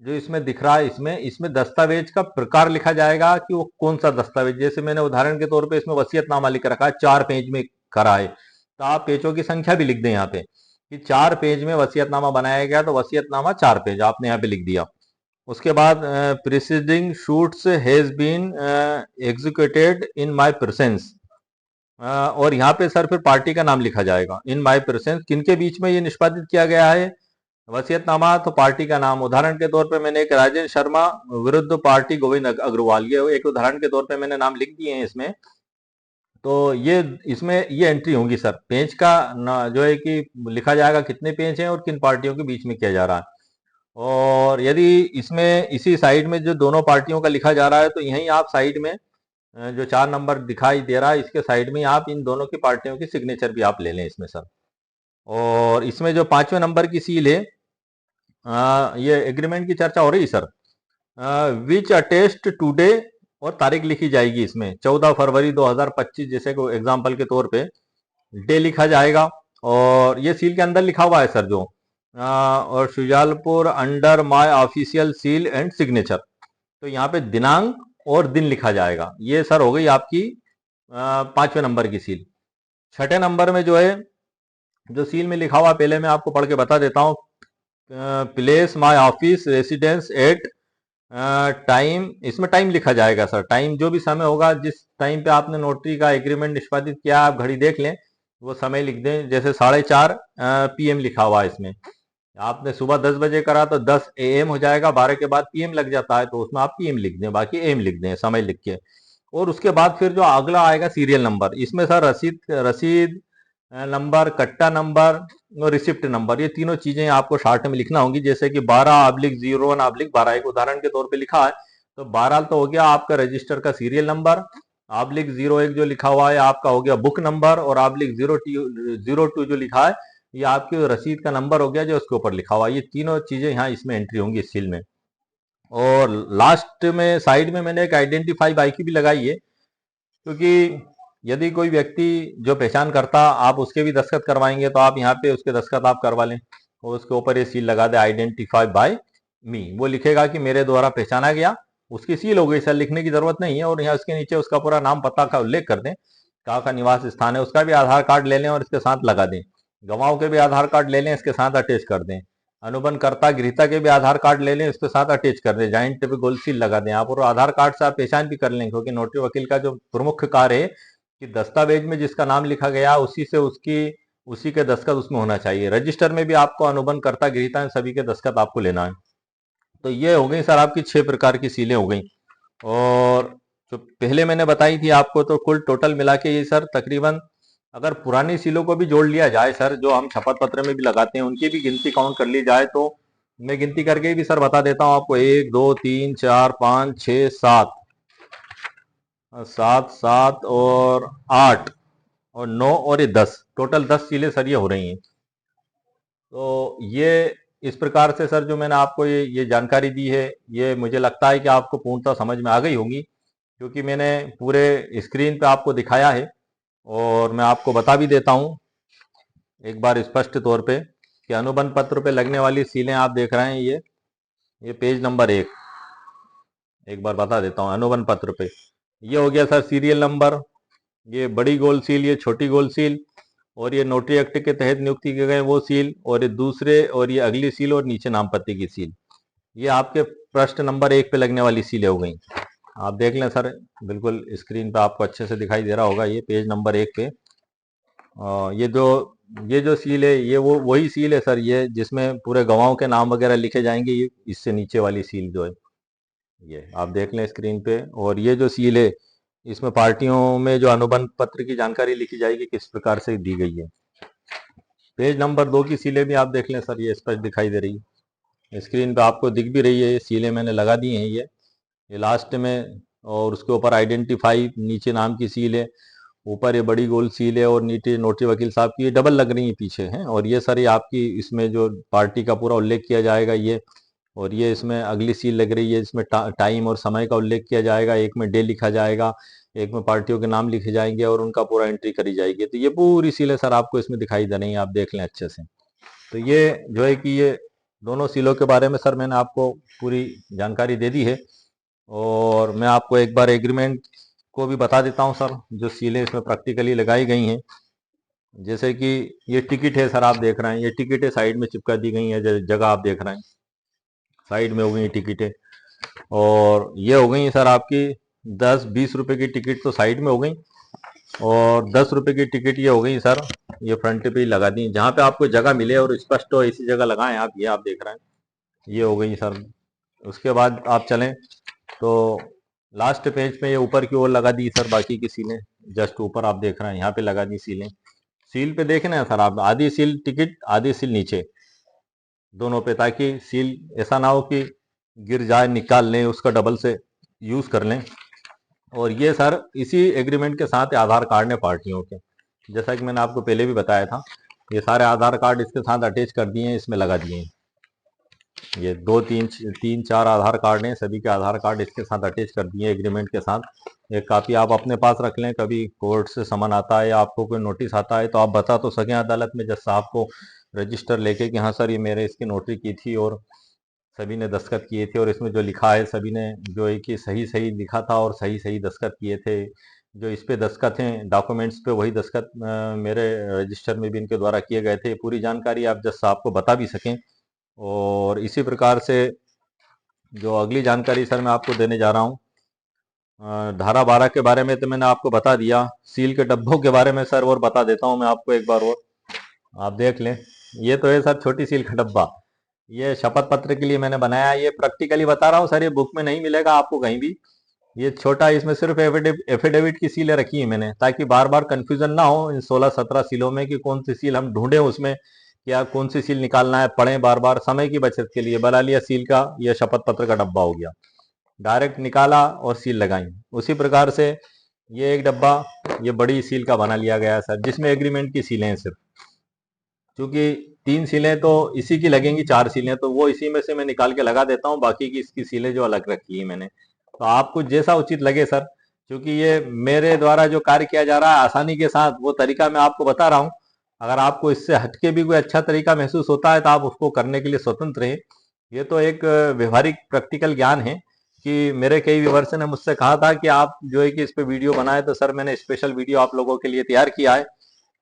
जो इसमें दिख रहा है, इसमें इसमें दस्तावेज का प्रकार लिखा जाएगा कि वो कौन सा दस्तावेज। जैसे मैंने उदाहरण के तौर पे इसमें वसीयतनामा लिख रखा है, 4 पेज में करा है, तो आप पेजों की संख्या भी लिख दें यहाँ पे कि 4 पेज में वसीयतनामा बनाया गया, तो वसीयतनामा 4 पेज आपने यहाँ पे लिख दिया। उसके बाद preceding shoots has been executed in my presence, और यहाँ पे सर फिर पार्टी का नाम लिखा जाएगा। इन माय प्रेजेंस किनके बीच में ये निष्पादित किया गया है वसीयतनामा, तो पार्टी का नाम। उदाहरण के तौर पे मैंने एक राजेश शर्मा विरुद्ध पार्टी गोविंद अग्रवाल, ये एक उदाहरण के तौर पे मैंने नाम लिख दिए हैं इसमें। तो ये इसमें ये एंट्री होंगी सर, पेज का जो है कि लिखा जाएगा कितने पेज हैं और किन पार्टियों के बीच में किया जा रहा है। और यदि इसमें इसी साइड में जो दोनों पार्टियों का लिखा जा रहा है, तो यहीं आप साइड में जो 4 नंबर दिखाई दे रहा है इसके साइड में आप इन दोनों की पार्टियों की सिग्नेचर भी आप ले लें इसमें सर। और इसमें जो 5वें नंबर की सील है, ये एग्रीमेंट की चर्चा हो रही है सर, विच अटेस्ट टुडे, और तारीख लिखी जाएगी इसमें 14 फरवरी 2025, जैसे को एग्जाम्पल के तौर पे डे लिखा जाएगा। और ये सील के अंदर लिखा हुआ है सर जो और Shujalpur under my official seal and signature, तो यहाँ पे दिनांक और दिन लिखा जाएगा। ये सर हो गई आपकी 5वें नंबर की सील। 6ठे नंबर में जो है जो सील में लिखा हुआ पहले मैं आपको पढ़ के बता देता हूँ, place my office residence at time, इसमें टाइम लिखा जाएगा सर। टाइम जो भी समय होगा, जिस टाइम पे आपने नोटरी का एग्रीमेंट निष्पादित किया, आप घड़ी देख लें वो समय लिख दें। जैसे 4:30 PM लिखा हुआ है इसमें, आपने सुबह 10 बजे करा तो 10 AM हो जाएगा, 12 के बाद PM लग जाता है तो उसमें आप PM लिख दें, बाकी AM लिख दें समय लिख के। और उसके बाद फिर जो अगला आएगा सीरियल नंबर, इसमें सर रसीद रसीद नंबर, कट्टा नंबर और रिसिप्ट नंबर, ये तीनों चीजें आपको शार्ट में लिखना होंगी। जैसे कि 12/01/12, एक उदाहरण के तौर पे लिखा है, तो 12 तो हो गया आपका रजिस्टर का सीरियल नंबर, /01 जो लिखा हुआ है आपका हो गया बुक नंबर, और /02 जो लिखा है ये आपकी रसीद का नंबर हो गया जो उसके ऊपर लिखा हुआ है। ये तीनों चीजें यहाँ इसमें एंट्री होंगी इस सील में। और लास्ट में साइड में मैंने एक आइडेंटिफाई बाई की भी लगाई है, क्योंकि यदि कोई व्यक्ति जो पहचान करता आप उसके भी दस्तखत करवाएंगे तो आप यहाँ पे उसके दस्तखत आप करवा लें और उसके ऊपर ये सील लगा दे आइडेंटिफाई बाय मी, वो लिखेगा कि मेरे द्वारा पहचाना गया, उसकी सील हो गई सर, लिखने की जरूरत नहीं है। और यहाँ उसके नीचे उसका पूरा नाम पता का उल्लेख कर दें, कहाँ का निवास स्थान है, उसका भी आधार कार्ड ले लें और इसके साथ लगा दें। गवाहों के भी आधार कार्ड ले लें, इसके साथ अटैच कर दें। अनुबंधकर्ता गृहता के भी आधार कार्ड ले लें, इसके साथ अटैच कर दें। जॉइंट पे गोल सील लगा दें आप, और आधार कार्ड से आप पहचान भी कर लें, क्योंकि नोटरी वकील का जो प्रमुख कार्य है कि दस्तावेज में जिसका नाम लिखा गया उसी से उसी के दस्तखत उसमें होना चाहिए। रजिस्टर में भी आपको अनुबंधकर्ता गृहता सभी के दस्तखत आपको लेना है। तो ये हो गई सर आपकी 6 प्रकार की सीलें हो गई। और जो पहले मैंने बताई थी आपको, तो कुल टोटल मिला के ये सर तकरीबन, अगर पुरानी सीलों को भी जोड़ लिया जाए सर, जो हम शपथ पत्र में भी लगाते हैं, उनकी भी गिनती काउंट कर ली जाए, तो मैं गिनती करके भी सर बता देता हूं आपको, 1 2 3 4 5 6 7 7 7 और 8 और 9 और ये 10, टोटल 10 सीलें सर ये हो रही हैं। तो ये इस प्रकार से सर जो मैंने आपको ये जानकारी दी है, ये मुझे लगता है कि आपको पूर्णतः समझ में आ गई होंगी, क्योंकि मैंने पूरे स्क्रीन पे आपको दिखाया है। और मैं आपको बता भी देता हूं एक बार स्पष्ट तौर पे कि अनुबंध पत्र पे लगने वाली सीलें आप देख रहे हैं, ये पेज नंबर 1, एक बार बता देता हूं। अनुबंध पत्र पे ये हो गया सर सीरियल नंबर, ये बड़ी गोल सील, ये छोटी गोल सील, और ये नोटरी एक्ट के तहत नियुक्ति किए गए वो सील, और ये दूसरे और ये अगली सील, और नीचे नाम पत्ती की सील, ये आपके पृष्ठ नंबर 1 पे लगने वाली सीलें हो गई। आप देख लें सर, बिल्कुल स्क्रीन पे आपको अच्छे से दिखाई दे रहा होगा, ये पेज नंबर 1 पे ये जो सील है ये वही सील है सर, ये जिसमें पूरे गवाहों के नाम वगैरह लिखे जाएंगे। ये इससे नीचे वाली सील जो है ये आप देख लें स्क्रीन पे। और ये जो सील है इसमें पार्टियों में जो अनुबंध पत्र की जानकारी लिखी जाएगी किस प्रकार से दी गई है। पेज नंबर 2 की सीलें भी आप देख लें सर, ये स्पष्ट दिखाई दे रही है, स्क्रीन पे आपको दिख भी रही है। ये सीलें मैंने लगा दी हैं ये लास्ट में, और उसके ऊपर आइडेंटिफाई नीचे नाम की सील है, ऊपर ये बड़ी गोल सील है, और नीचे नोटरी वकील साहब की ये डबल लग रही है पीछे हैं। और ये सारी आपकी इसमें जो पार्टी का पूरा उल्लेख किया जाएगा ये, और ये इसमें अगली सील लग रही है, इसमें टाइम और समय का उल्लेख किया जाएगा, एक में डे लिखा जाएगा, एक में पार्टियों के नाम लिखे जाएंगे और उनका पूरा एंट्री करी जाएगी। तो ये पूरी सीलें सर आपको इसमें दिखाई दे रही हैं, आप देख लें अच्छे से। तो ये जो है कि ये दोनों सीलों के बारे में सर मैंने आपको पूरी जानकारी दे दी है। और मैं आपको एक बार एग्रीमेंट को भी बता देता हूं सर, जो सीलें इसमें प्रैक्टिकली लगाई गई हैं। जैसे कि ये टिकट है सर, आप देख रहे हैं, ये टिकटें साइड में चिपका दी गई है, जगह आप देख रहे हैं साइड में हो गई टिकटें। और ये हो गई सर आपकी 10-20 रुपए की टिकट तो साइड में हो गई, और 10 रुपए की टिकट ये हो गई सर, ये फ्रंट पे ही लगा दी, जहाँ पे आपको जगह मिले और स्पष्ट हो इसी जगह लगाएं आप, ये आप देख रहे हैं, ये हो गई सर। उसके बाद आप चलें तो लास्ट पेज पे ये ऊपर की ओर लगा दी सर बाकी की सीलें, जस्ट ऊपर आप देख रहे हैं यहाँ पे लगा दी सीलें। सील पे देखना है सर आप, आधी सील टिकट आधी सील नीचे दोनों पे, ताकि सील ऐसा ना हो कि गिर जाए, निकाल लें उसका डबल से यूज कर लें। और ये सर इसी एग्रीमेंट के साथ आधार कार्ड है पार्टियों के, जैसा कि मैंने आपको पहले भी बताया था, ये सारे आधार कार्ड इसके साथ अटैच कर दिए हैं, इसमें लगा दिए हैं। ये 2-3-4 आधार कार्ड हैं, सभी के आधार कार्ड इसके साथ अटैच कर दिए एग्रीमेंट के साथ। एक कापी आप अपने पास रख लें, कभी कोर्ट से समन आता है या आपको कोई नोटिस आता है तो आप बता तो सकें अदालत में, जज साहब को रजिस्टर लेके कि हाँ सर ये मेरे इसकी नोटरी की थी और सभी ने दस्तखत किए थे, और इसमें जो लिखा है सभी ने जो है कि सही सही लिखा था और सही सही दस्तखत किए थे। जो इस पे दस्तखत हैं डॉक्यूमेंट्स पे, वही दस्तखत मेरे रजिस्टर में भी इनके द्वारा किए गए थे। पूरी जानकारी आप जज साहब को बता भी सकें। और इसी प्रकार से जो अगली जानकारी सर मैं आपको देने जा रहा हूँ, धारा 12 के बारे में तो मैंने आपको बता दिया। सील के डब्बों के बारे में सर और बता देता हूँ मैं आपको एक बार और, आप देख लें। ये तो है सर छोटी सील का डब्बा, ये शपथ पत्र के लिए मैंने बनाया, ये प्रैक्टिकली बता रहा हूँ सर, ये बुक में नहीं मिलेगा आपको कहीं भी। ये छोटा, इसमें सिर्फ एफिडेविट की सीलें रखी है मैंने, ताकि बार बार कंफ्यूजन ना हो इन 16-17 सीलों में कि कौन सी सील हम ढूंढें उसमें, या कौन सी सील निकालना है, पढ़ें बार बार, समय की बचत के लिए बना लिया सील का, यह शपथ पत्र का डब्बा हो गया, डायरेक्ट निकाला और सील लगाई। उसी प्रकार से ये एक डब्बा ये बड़ी सील का बना लिया गया है सर, जिसमें एग्रीमेंट की सीलें हैं सिर्फ, क्योंकि 3 सीलें तो इसी की लगेंगी, 4 सीलें तो वो इसी में से मैं निकाल के लगा देता हूँ, बाकी की इसकी सीलें जो अलग रखी है मैंने। तो आपको जैसा उचित लगे सर, क्योंकि ये मेरे द्वारा जो कार्य किया जा रहा है आसानी के साथ, वो तरीका मैं आपको बता रहा हूँ। अगर आपको इससे हटके भी कोई अच्छा तरीका महसूस होता है तो आप उसको करने के लिए स्वतंत्र हैं। ये तो एक व्यवहारिक प्रैक्टिकल ज्ञान है कि मेरे कई व्यूअर्स ने मुझसे कहा था कि आप जो है कि इस पे वीडियो बनाए, तो सर मैंने स्पेशल वीडियो आप लोगों के लिए तैयार किया है।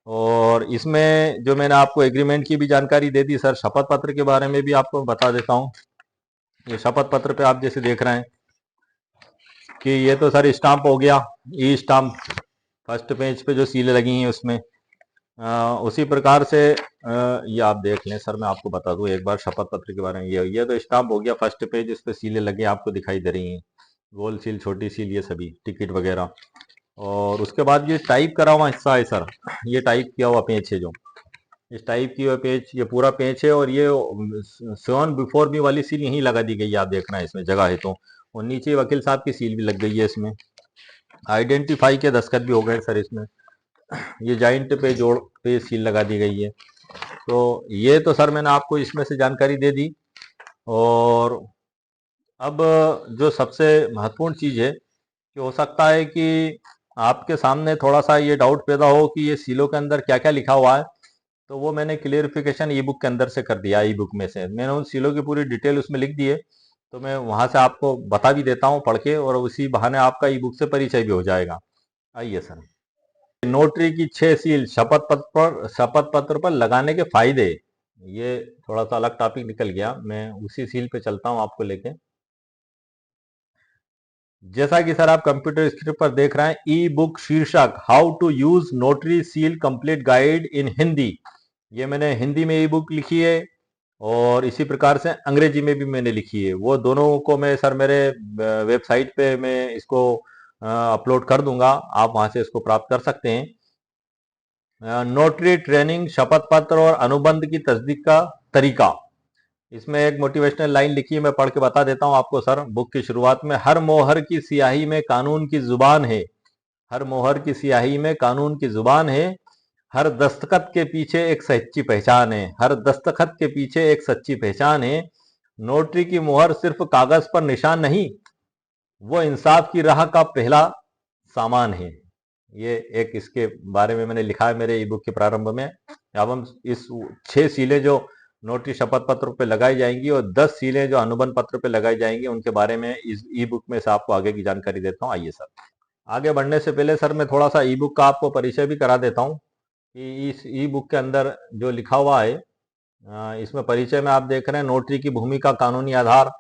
और इसमें जो मैंने आपको एग्रीमेंट की भी जानकारी दे दी सर, शपथ पत्र के बारे में भी आपको बता देता हूँ। ये शपथ पत्र पे आप जैसे देख रहे हैं कि ये तो सर स्टाम्प हो गया, ई स्टाम्प, फर्स्ट पेज पे जो सीलें लगी हैं उसमें। उसी प्रकार से ये आप देख लें सर, मैं आपको बता दूं एक बार शपथ पत्र के बारे में। ये तो स्टाम्प हो गया फर्स्ट पेज, इस पे सीलें लगी आपको दिखाई दे रही हैं, गोल सील, छोटी सील, ये सभी टिकट वगैरह। और उसके बाद ये टाइप करा हुआ हिस्सा है सर, ये टाइप किया हुआ पेज है, जो इस टाइप की हुआ पेज, ये पूरा पेज है, और ये सेवन बिफोर मी वाली सील यहीं लगा दी गई है, आप देखना है इसमें जगह है तो। और नीचे वकील साहब की सील भी लग गई है इसमें, आइडेंटिफाई के दस्तखत भी हो गए सर इसमें, ये जॉइंट पे जोड़ पे सील लगा दी गई है। तो ये तो सर मैंने आपको इसमें से जानकारी दे दी। और अब जो सबसे महत्वपूर्ण चीज है कि हो सकता है कि आपके सामने थोड़ा सा ये डाउट पैदा हो कि ये सीलों के अंदर क्या क्या लिखा हुआ है, तो वो मैंने क्लियरिफिकेशन ई बुक के अंदर से कर दिया। ई बुक में से मैंने उन सीलों की पूरी डिटेल उसमें लिख दी है, तो मैं वहां से आपको बता भी देता हूँ पढ़ के, और उसी बहाने आपका ई बुक से परिचय भी हो जाएगा। आइए सर, नोटरी की 6 सील शपथ पत्र पर लगाने के फायदे। ये थोड़ा सा अलग टॉपिक निकल गया, मैं उसी सील पे चलता हूँ आपको लेके। जैसा कि सर आप कंप्यूटर स्क्रीन पर देख रहे हैं, ई बुक शीर्षक how to use notary seal complete guide in Hindi, ये मैंने हिंदी में ई बुक लिखी है, और इसी प्रकार से अंग्रेजी में भी मैंने लिखी है। वो दोनों को मैं सर मेरे वेबसाइट पे मैं इसको अपलोड कर दूंगा, आप वहां से इसको प्राप्त कर सकते हैं। नोटरी ट्रेनिंग, शपथ पत्र और अनुबंध की तस्दीक का तरीका। इसमें एक मोटिवेशनल लाइन लिखी है, मैं पढ़ के बता देता हूं आपको सर। बुक की शुरुआत में, हर मोहर की स्याही में कानून की जुबान है, हर मोहर की स्याही में कानून की जुबान है, हर दस्तखत के पीछे एक सच्ची पहचान है, हर दस्तखत के पीछे एक सच्ची पहचान है। नोटरी की मोहर सिर्फ कागज पर निशान नहीं, वो इंसाफ की राह का पहला सामान है। ये एक इसके बारे में मैंने लिखा है मेरे ई बुक के प्रारंभ में। अब हम इस 6 सीलें जो नोटरी शपथ पत्र पे लगाई जाएंगी और 10 सीलें जो अनुबंध पत्र पे लगाई जाएंगी, उनके बारे में इस ई बुक में से आपको आगे की जानकारी देता हूँ। आइए सर, आगे बढ़ने से पहले सर मैं थोड़ा सा ई बुक का आपको परिचय भी करा देता हूँ कि इस ई बुक के अंदर जो लिखा हुआ है, इसमें परिचय में आप देख रहे हैं नोटरी की भूमिका, कानूनी आधार।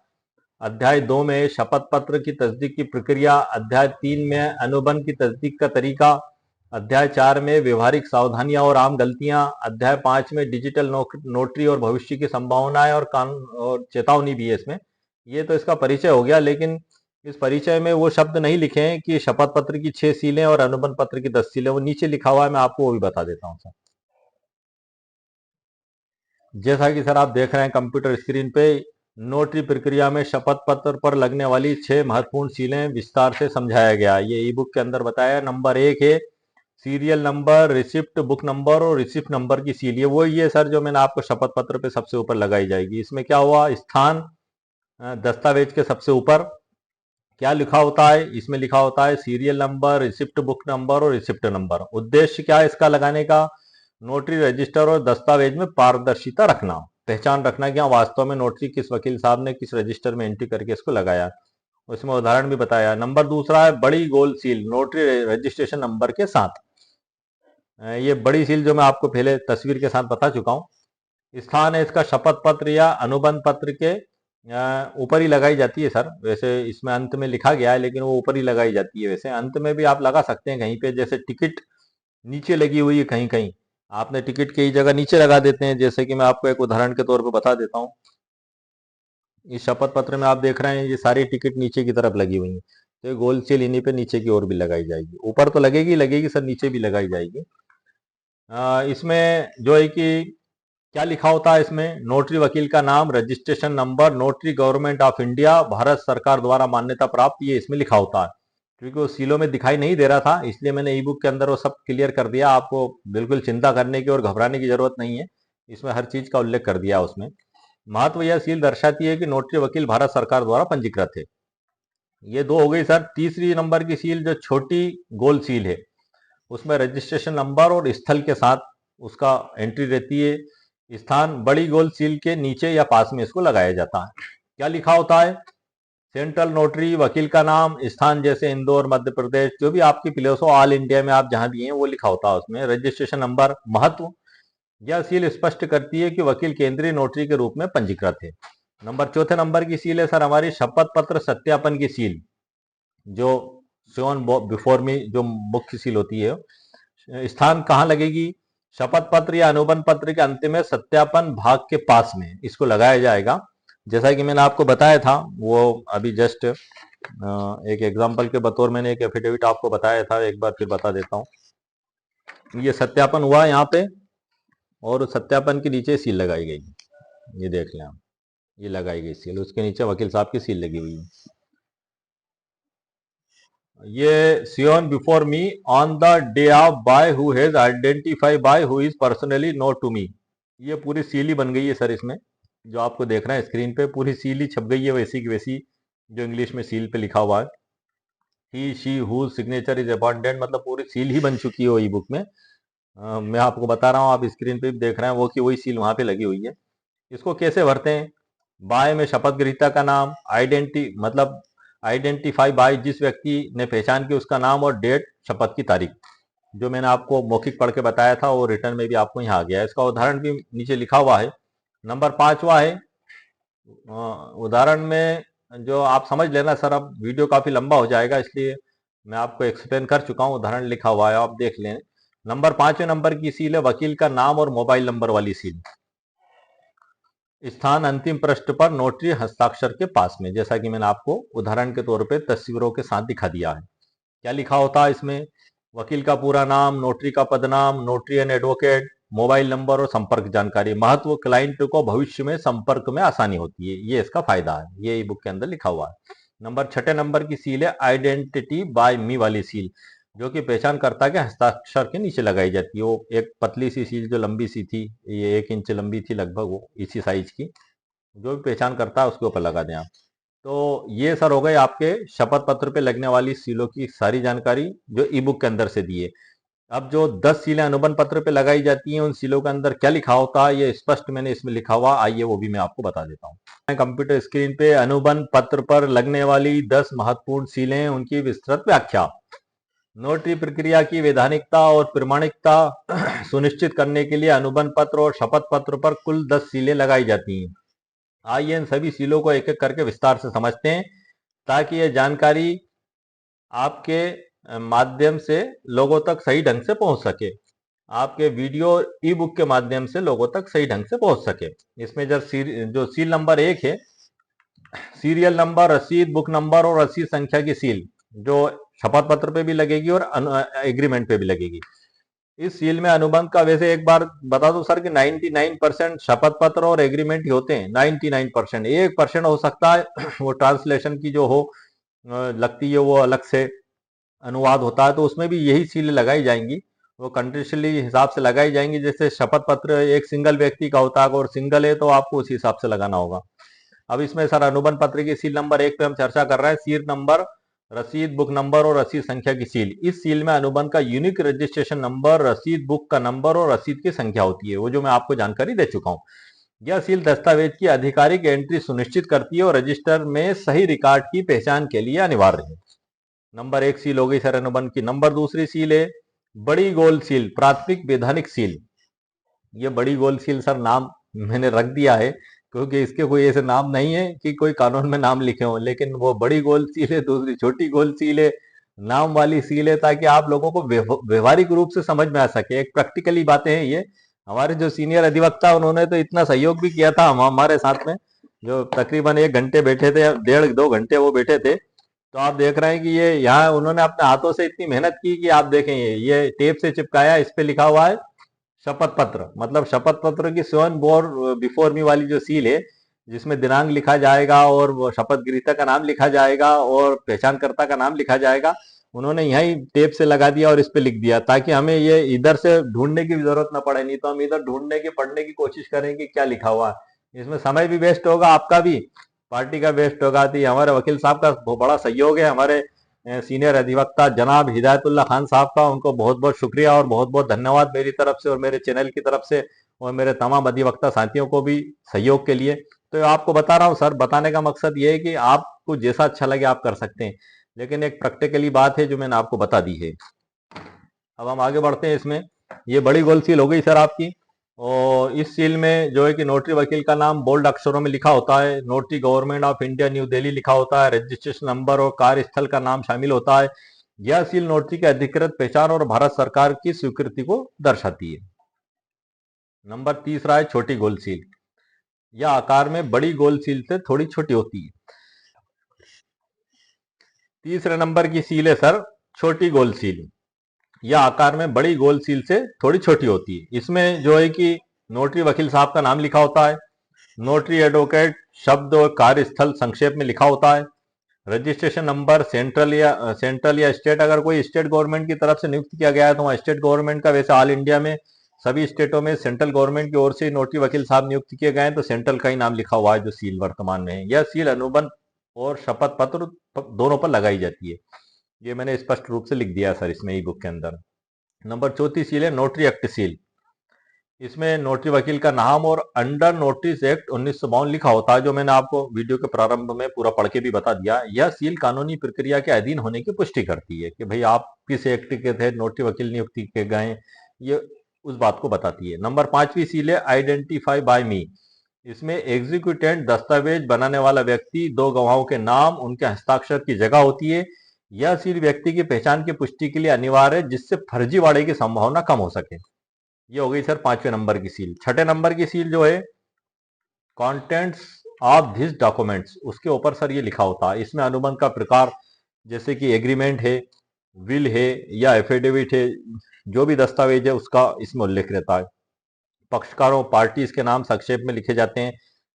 अध्याय 2 में शपथ पत्र की तस्दीक की प्रक्रिया, अध्याय 3 में अनुबंध की तस्दीक का तरीका, अध्याय 4 में व्यवहारिक सावधानियां और आम गलतियां, अध्याय 5 में डिजिटल नोटरी और भविष्य की संभावनाएं और कानून और चेतावनी भी है इसमें। ये तो इसका परिचय हो गया, लेकिन इस परिचय में वो शब्द नहीं लिखे हैं कि शपथ पत्र की 6 सीलें और अनुबंध पत्र की 10 सीलें, वो नीचे लिखा हुआ है, मैं आपको वो भी बता देता हूँ सर। जैसा कि सर आप देख रहे हैं कंप्यूटर स्क्रीन पे, नोटरी प्रक्रिया में शपथ पत्र पर लगने वाली 6 महत्वपूर्ण सीलें विस्तार से समझाया गया। ये ई बुक के अंदर बताया। नंबर 1 है serial number, receipt book number और रिसिप्ट नंबर की सील। ये सर जो मैंने आपको शपथ पत्र पे सबसे ऊपर लगाई जाएगी। इसमें क्या हुआ, स्थान दस्तावेज के सबसे ऊपर क्या लिखा होता है, इसमें लिखा होता है serial number, receipt book number और रिसिप्ट नंबर। उद्देश्य क्या है इसका लगाने का, नोटरी रजिस्टर और दस्तावेज में पारदर्शिता रखना, पहचान रखना कि वास्तव में नोटरी किस वकील साहब ने किस रजिस्टर में एंट्री करके इसको लगाया। उसमें उदाहरण भी बताया। नंबर दूसरा है बड़ी गोल सील, नोटरी रजिस्ट्रेशन नंबर के साथ। ये बड़ी सील जो मैं आपको पहले तस्वीर के साथ बता चुका हूँ। स्थान है इसका शपथ पत्र या अनुबंध पत्र के ऊपर ही लगाई जाती है सर। वैसे इसमें अंत में लिखा गया है, लेकिन वो ऊपर ही लगाई जाती है। वैसे अंत में भी आप लगा सकते हैं कहीं पे, जैसे टिकट नीचे लगी हुई है, कहीं कहीं आपने टिकट की जगह नीचे लगा देते हैं। जैसे कि मैं आपको एक उदाहरण के तौर पर बता देता हूँ। इस शपथ पत्र में आप देख रहे हैं ये सारी टिकट नीचे की तरफ लगी हुई है, तो ये गोल सील इन्हीं पे नीचे की ओर भी लगाई जाएगी। ऊपर तो लगेगी लगेगी सर, नीचे भी लगाई जाएगी। इसमें जो है कि क्या लिखा होता है, इसमें नोटरी वकील का नाम, registration number, notary government of India, Bharat सरकार द्वारा मान्यता प्राप्त, ये इसमें लिखा होता है। क्योंकि वो सीलों में दिखाई नहीं दे रहा था, इसलिए मैंने ई बुक के अंदर वो सब क्लियर कर दिया। आपको बिल्कुल चिंता करने की और घबराने की जरूरत नहीं है, इसमें हर चीज का उल्लेख कर दिया उसमें। महत्व यह सील दर्शाती है कि नोटरी वकील भारत सरकार द्वारा पंजीकृत है। ये दो हो गई सर। तीसरी नंबर की सील जो छोटी गोल सील है, उसमें रजिस्ट्रेशन नंबर और स्थल के साथ उसका एंट्री रहती है। स्थान बड़ी गोल सील के नीचे या पास में इसको लगाया जाता है। क्या लिखा होता है, सेंट्रल नोटरी, वकील का नाम, स्थान जैसे इंदौर मध्य प्रदेश, जो भी आपकी प्लेस हो ऑल इंडिया में आप जहां भी हैं वो लिखा होता है उसमें। Registration number. महत्व, यह सील स्पष्ट करती है कि वकील केंद्रीय नोटरी के रूप में पंजीकृत है। नंबर चौथे नंबर की सील है सर हमारी शपथ पत्र सत्यापन की सील, जो स्योन बिफोर मी जो मुख्य सील होती है। स्थान कहाँ लगेगी, शपथ पत्र या अनुबंध पत्र के अंतिम में सत्यापन भाग के पास में इसको लगाया जाएगा। जैसा कि मैंने आपको बताया था, वो अभी जस्ट एक एग्जांपल के बतौर मैंने एक एफिडेविट आपको बताया था, एक बार फिर बता देता हूँ। ये सत्यापन हुआ यहाँ पे और सत्यापन के नीचे सील लगाई गई, ये देख लें आप, ये लगाई गई सील, उसके नीचे वकील साहब की सील लगी हुई है। ये sworn before me on the day of by who has identified by who is personally known to me. ये पूरी सील ही बन गई है सर। इसमें जो आपको देख रहे हैं स्क्रीन पे पूरी सील ही छप गई है, वैसी की वैसी जो इंग्लिश में सील पे लिखा हुआ है। He she who signature is abundant, मतलब पूरी सील ही बन चुकी है ई बुक में। मैं आपको बता रहा हूँ, आप स्क्रीन पे भी देख रहे हैं वो कि वही सील वहां पे लगी हुई है। इसको कैसे भरते हैं, बाय में शपथ ग्रहीता का नाम, मतलब आइडेंटिफाई बाय जिस व्यक्ति ने पहचान की उसका नाम, और डेट शपथ की तारीख, जो मैंने आपको मौखिक पढ़ के बताया था वो रिटर्न में भी आपको यहाँ आ गया है। इसका उदाहरण भी नीचे लिखा हुआ है। नंबर 5वां है, उदाहरण में जो आप समझ लेना सर, अब वीडियो काफी लंबा हो जाएगा इसलिए मैं आपको एक्सप्लेन कर चुका हूँ, उदाहरण लिखा हुआ है आप देख लें। नंबर 5वें नंबर की सील है वकील का नाम और मोबाइल नंबर वाली सील। स्थान अंतिम पृष्ठ पर नोटरी हस्ताक्षर के पास में, जैसा कि मैंने आपको उदाहरण के तौर पे तस्वीरों के साथ दिखा दिया है। क्या लिखा होता है इसमें, वकील का पूरा नाम, नोटरी का पदनाम, notary and advocate, mobile number और संपर्क जानकारी। महत्व, क्लाइंट को भविष्य में संपर्क में आसानी होती है, ये इसका फायदा है, ये ई बुक के अंदर लिखा हुआ है। नंबर 6 नंबर की सील है आइडेंटिटी बाय मी वाली सील, जो कि पहचानकर्ता के हस्ताक्षर के नीचे लगाई जाती है। वो एक पतली सी सील जो लंबी सी थी, ये 1 इंच लंबी थी लगभग, वो इसी साइज की, जो भी पहचान करता है उसके ऊपर लगा दें आप। तो ये सर हो गए आपके शपथ पत्र पे लगने वाली सीलों की सारी जानकारी जो ई बुक के अंदर से दी है। अब जो 10 सीलें अनुबंध पत्र पे लगाई जाती हैं, उन सीलों के अंदर क्या लिखा होता है, ये स्पष्ट मैंने इसमें लिखा हुआ, आइए वो भी मैं आपको बता देता हूँ। कंप्यूटर स्क्रीन पे अनुबंध पत्र पर लगने वाली 10 महत्वपूर्ण सीलें, उनकी विस्तृत व्याख्या। नोटरी प्रक्रिया की वैधानिकता और प्रमाणिकता सुनिश्चित करने के लिए अनुबंध पत्र और शपथ पत्र पर कुल 10 सीलें लगाई जाती हैं। आइए इन सभी सीलों को एक एक करके विस्तार से समझते हैं, ताकि यह जानकारी आपके माध्यम से लोगों तक सही ढंग से पहुंच सके, आपके वीडियो ई बुक के माध्यम से लोगों तक सही ढंग से पहुंच सके। इसमें जब जो सील नंबर 1 है, सीरियल नंबर, रसीद, बुक नंबर और रसीद संख्या की सील, जो शपथ पत्र पे भी लगेगी और एग्रीमेंट पे भी लगेगी। इस सील में अनुबंध का, वैसे एक बार बता दो सर कि 99% शपथ पत्र और एग्रीमेंट ही होते हैं, 99%। 1% हो सकता है वो ट्रांसलेशन की जो हो लगती है, वो अलग से अनुवाद होता है, तो उसमें भी यही सील लगाई जाएंगी, वो कंट्रीशली हिसाब से लगाई जाएंगी। जैसे शपथ पत्र एक सिंगल व्यक्ति का होता है और सिंगल है तो आपको उस हिसाब से लगाना होगा। अब इसमें सर अनुबंध पत्र की सील नंबर 1 पे हम चर्चा कर रहे हैं, सील नंबर, रसीद, बुक नंबर और रसीद संख्या की सील। इस सील में अनुबंध का यूनिक रजिस्ट्रेशन नंबर, रसीद बुक का नंबर और रसीद की संख्या होती है, वो जो मैं आपको जानकारी दे चुका हूँ। यह सील दस्तावेज की आधिकारिक एंट्री सुनिश्चित करती है और रजिस्टर में सही रिकॉर्ड की पहचान के लिए अनिवार्य है। नंबर 1 सील हो गई सर अनुबंध की। नंबर 2 सील है बड़ी गोल सील, प्राथमिक वैधानिक सील। ये बड़ी गोल सील सर नाम मैंने रख दिया है, क्योंकि इसके कोई ऐसे नाम नहीं है कि कोई कानून में नाम लिखे हों, लेकिन वो बड़ी गोल सील है, दूसरी छोटी गोल सील है, नाम वाली सील है, ताकि आप लोगों को व्यवहारिक रूप से समझ में आ सके। एक प्रैक्टिकली बातें हैं ये। हमारे जो सीनियर अधिवक्ता, उन्होंने तो इतना सहयोग भी किया था हमारे साथ में, जो तकरीबन 1 घंटे बैठे थे, 1.5-2 घंटे वो बैठे थे। तो आप देख रहे हैं कि ये यहाँ उन्होंने अपने हाथों से इतनी मेहनत की कि आप देखें, ये टेप से चिपकाया, इस पे लिखा हुआ है शपथ पत्र। मतलब शपथ पत्र की स्वन बोर बिफोर मी वाली जो सील है, जिसमें दिनांक लिखा जाएगा और शपथ गृहीता का नाम लिखा जाएगा और पहचानकर्ता का नाम लिखा जाएगा, उन्होंने यही टेप से लगा दिया और इस पे लिख दिया, ताकि हमें ये इधर से ढूंढने की जरूरत ना पड़े। नहीं तो हम इधर ढूंढने की, पढ़ने की कोशिश करेंगे क्या लिखा हुआ है, इसमें समय भी वेस्ट होगा, आपका भी, पार्टी का वेस्ट होगा। तो हमारे वकील साहब का बहुत बड़ा सहयोग है, हमारे सीनियर अधिवक्ता जनाब हिदायतुल्लाह खान साहब का, उनको बहुत बहुत शुक्रिया और बहुत बहुत धन्यवाद मेरी तरफ से और मेरे चैनल की तरफ से, और मेरे तमाम अधिवक्ता साथियों को भी सहयोग के लिए। तो आपको बता रहा हूँ सर, बताने का मकसद ये है कि आपको जैसा अच्छा लगे आप कर सकते हैं, लेकिन एक प्रैक्टिकली बात है जो मैंने आपको बता दी है। अब हम आगे बढ़ते हैं। इसमें ये बड़ी गोल सील हो गई सर आपकी, और इस सील में जो है कि नोटरी वकील का नाम बोल्ड अक्षरों में लिखा होता है, notary government of India new Delhi लिखा होता है, रजिस्ट्रेशन नंबर और कार्यस्थल का नाम शामिल होता है। यह सील नोटरी की अधिकृत पहचान और भारत सरकार की स्वीकृति को दर्शाती है। नंबर 3 है छोटी गोल सील। यह आकार में बड़ी गोल सील से थोड़ी छोटी होती है। तीसरे नंबर की सील है सर छोटी गोल सील। यह आकार में बड़ी गोल सील से थोड़ी छोटी होती है। इसमें जो है कि नोटरी वकील साहब का नाम लिखा होता है, नोटरी एडवोकेट शब्द और कार्यस्थल संक्षेप में लिखा होता है, रजिस्ट्रेशन नंबर, सेंट्रल या स्टेट, अगर कोई स्टेट गवर्नमेंट की तरफ से नियुक्त किया गया है तो वहाँ स्टेट गवर्नमेंट का, वैसे ऑल इंडिया में सभी स्टेटों में सेंट्रल गवर्नमेंट की ओर से नोटरी वकील साहब नियुक्त किए गए हैं, तो सेंट्रल का ही नाम लिखा हुआ है जो सील वर्तमान में है। यह सील अनुबंध और शपथ पत्र दोनों पर लगाई जाती है। ये मैंने स्पष्ट रूप से लिख दिया सर इसमें ई बुक के अंदर। नंबर 4 सील है नोटरी एक्ट सील। इसमें नोटरी वकील का नाम और अंडर नोटिस एक्ट 1952 लिखा होता है, जो मैंने आपको वीडियो के प्रारंभ में पूरा पढ़ के भी बता दिया। यह सील कानूनी प्रक्रिया के अधीन होने की पुष्टि करती है कि भाई आप किस एक्ट के तहत नोटरी वकील नियुक्ति के गए, ये उस बात को बताती है। नंबर 5 सील है आइडेंटिफाई बाय मी। इसमें एग्जीक्यूटेंट, दस्तावेज बनाने वाला व्यक्ति, 2 गवाहों के नाम, उनके हस्ताक्षर की जगह होती है। यह सील व्यक्ति की पहचान की पुष्टि के लिए अनिवार्य है, जिससे फर्जीवाड़े की संभावना कम हो सके। ये हो गई सर 5वें नंबर की सील। 6ठे नंबर की सील जो है कंटेंट्स ऑफ दिस डॉक्यूमेंट्स, उसके ऊपर सर ये लिखा होता है। इसमें अनुबंध का प्रकार, जैसे कि एग्रीमेंट है, विल है या एफिडेविट है, जो भी दस्तावेज है उसका इसमें उल्लेख रहता है। पक्षकारों पार्टीज के नाम संक्षेप में लिखे जाते हैं,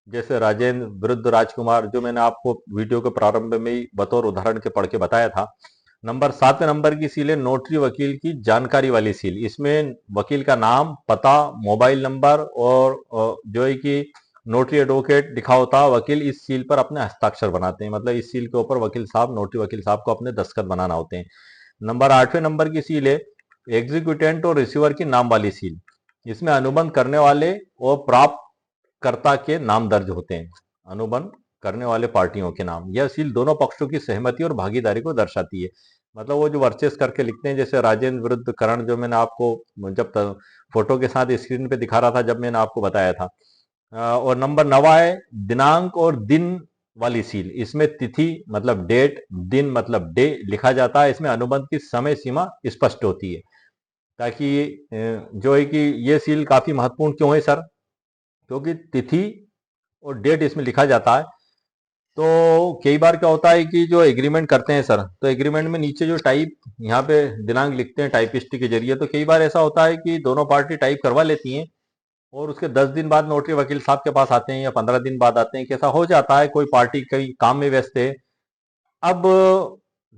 जैसे राजेंद्र विरुद्ध राजकुमार, जो मैंने आपको वीडियो के प्रारंभ में ही बतौर उदाहरण के पढ़ के बताया था। नंबर 7वें नंबर की सील है नोटरी वकील की जानकारी वाली सील। इसमें वकील का नाम, पता, मोबाइल नंबर और जो है कि नोटरी एडवोकेट लिखा होता है। वकील इस सील पर अपने हस्ताक्षर बनाते हैं, मतलब इस सील के ऊपर वकील साहब, नोटरी वकील साहब को अपने दस्तखत बनाना होते हैं। नंबर 8वें नंबर की सील है एग्जीक्यूटेंट और रिसीवर की नाम वाली सील। इसमें अनुबंध करने वाले और प्राप्तकर्ता के नाम दर्ज होते हैं। अनुबंध करने वाले पार्टियों के नाम। यह सील दोनों पक्षों की सहमति और भागीदारी को दर्शाती है। मतलब वो जो वर्चेस करके लिखते हैं, जैसे राजेंद्र विरुद्ध करण, जो मैंने आपको जब फोटो के साथ स्क्रीन पे दिखा रहा था, जब मैंने आपको बताया था। और नंबर 9 है दिनांक और दिन वाली सील। इसमें तिथि मतलब डेट, दिन मतलब डे लिखा जाता है। इसमें अनुबंध की समय सीमा स्पष्ट होती है, ताकि जो है कि ये सील काफी महत्वपूर्ण क्यों है सर, क्योंकि तिथि और डेट इसमें लिखा जाता है। तो कई बार क्या होता है कि जो एग्रीमेंट करते हैं सर, तो एग्रीमेंट में नीचे जो टाइप यहाँ पे दिनांक लिखते हैं टाइपिस्ट के जरिए, तो कई बार ऐसा होता है कि दोनों पार्टी टाइप करवा लेती हैं और उसके 10 दिन बाद नोटरी वकील साहब के पास आते हैं या 15 दिन बाद आते हैं, कि ऐसा हो जाता है कोई पार्टी कई काम में व्यस्त है। अब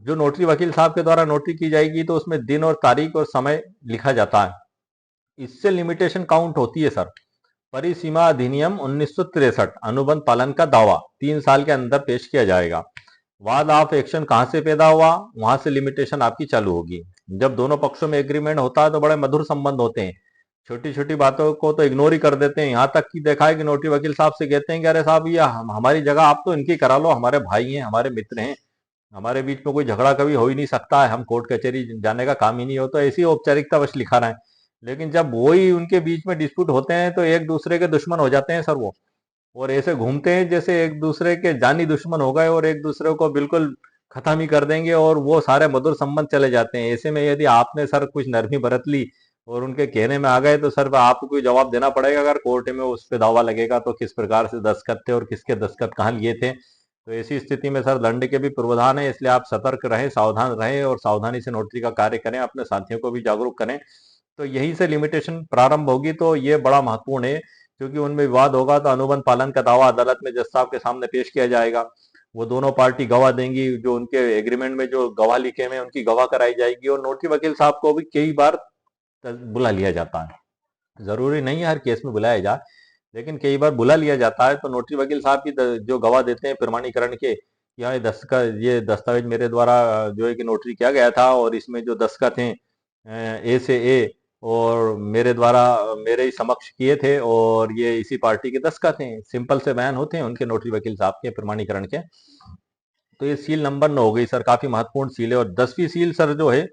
जो नोटरी वकील साहब के द्वारा नोटरी की जाएगी तो उसमें दिन और तारीख और समय लिखा जाता है। इससे लिमिटेशन काउंट होती है सर। परिसीमा अधिनियम 1963 अनुबंध पालन का दावा 3 साल के अंदर पेश किया जाएगा। वाद ऑफ एक्शन कहां से पैदा हुआ, वहां से लिमिटेशन आपकी चालू होगी। जब दोनों पक्षों में एग्रीमेंट होता है तो बड़े मधुर संबंध होते हैं, छोटी छोटी बातों को तो इग्नोर ही कर देते हैं। यहाँ तक कि देखा है कि नोटरी वकील साहब से कहते हैं कि अरे साहब, ये हमारी जगह आप तो इनकी करा लो, हमारे भाई हैं, हमारे मित्र हैं, हमारे बीच में कोई झगड़ा कभी हो ही नहीं सकता है, हम कोर्ट कचहरी जाने का काम ही नहीं हो, तो ऐसी औपचारिकता बस लिखा रहे हैं। लेकिन जब वही उनके बीच में डिस्प्यूट होते हैं तो एक दूसरे के दुश्मन हो जाते हैं सर वो, और ऐसे घूमते हैं जैसे एक दूसरे के जानी दुश्मन हो गए और एक दूसरे को बिल्कुल खत्म ही कर देंगे, और वो सारे मधुर संबंध चले जाते हैं। ऐसे में यदि आपने सर कुछ नरमी बरत ली और उनके कहने में आ गए, तो सर आपको जवाब देना पड़ेगा। अगर कोर्ट में उस पर दावा लगेगा तो किस प्रकार से दस्तखत थे और किसके दस्तखत कहाँ लिए थे। तो ऐसी स्थिति में सर दंड के भी प्रावधान है, इसलिए आप सतर्क रहें, सावधान रहें और सावधानी से नोटरी का कार्य करें, अपने साथियों को भी जागरूक करें। तो यहीं से लिमिटेशन प्रारंभ होगी। तो ये बड़ा महत्वपूर्ण है, क्योंकि उनमें विवाद होगा तो अनुबंध पालन का दावा अदालत में जज साहब के सामने पेश किया जाएगा। वो दोनों पार्टी गवाह देंगी, जो उनके एग्रीमेंट में जो गवाह लिखे हुए हैं उनकी गवाह कराई जाएगी, और नोटरी वकील साहब को भी कई बार बुला लिया जाता है। जरूरी नहीं है हर केस में बुलाया जाए, लेकिन कई बार बुला लिया जाता है। तो नोटरी वकील साहब की जो गवाह देते हैं प्रमाणीकरण के, यहाँ ये दस्तावेज मेरे द्वारा जो है कि नोटरी किया गया था, और इसमें जो दस्तखत हैं ए से ए और मेरे द्वारा मेरे ही समक्ष किए थे, और ये इसी पार्टी के दस्तखत हैं। सिंपल से बयान होते हैं उनके, नोटरी वकील साहब के प्रमाणीकरण के। तो ये सील नंबर 9 हो गई सर, काफी महत्वपूर्ण सील है। और 10वीं सील सर जो है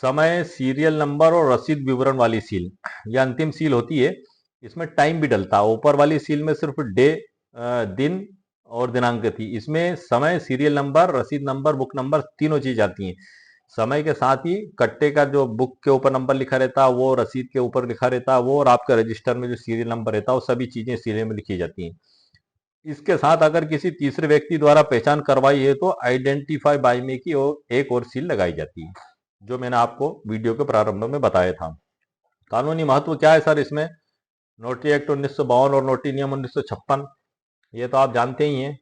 समय, सीरियल नंबर और रसीद विवरण वाली सील, यह अंतिम सील होती है। इसमें टाइम भी डलता है। ऊपर वाली सील में सिर्फ डे, दिन और दिनांक थी। इसमें समय, सीरियल नंबर, रसीद नंबर, बुक नंबर, तीनों चीज आती हैं। समय के साथ ही कट्टे का जो बुक के ऊपर नंबर लिखा रहता है वो, रसीद के ऊपर लिखा रहता है वो, और आपके रजिस्टर में जो सीरियल नंबर रहता है वो, सभी चीजें सीरियल में लिखी जाती हैं। इसके साथ अगर किसी तीसरे व्यक्ति द्वारा पहचान करवाई है तो आइडेंटिफाई बाय मी की एक और सील लगाई जाती है, जो मैंने आपको वीडियो के प्रारंभ में बताया था। कानूनी महत्व क्या है सर इसमें? नोटरी एक्ट 1952 और नोटरी नियम 1956, ये तो आप जानते ही हैं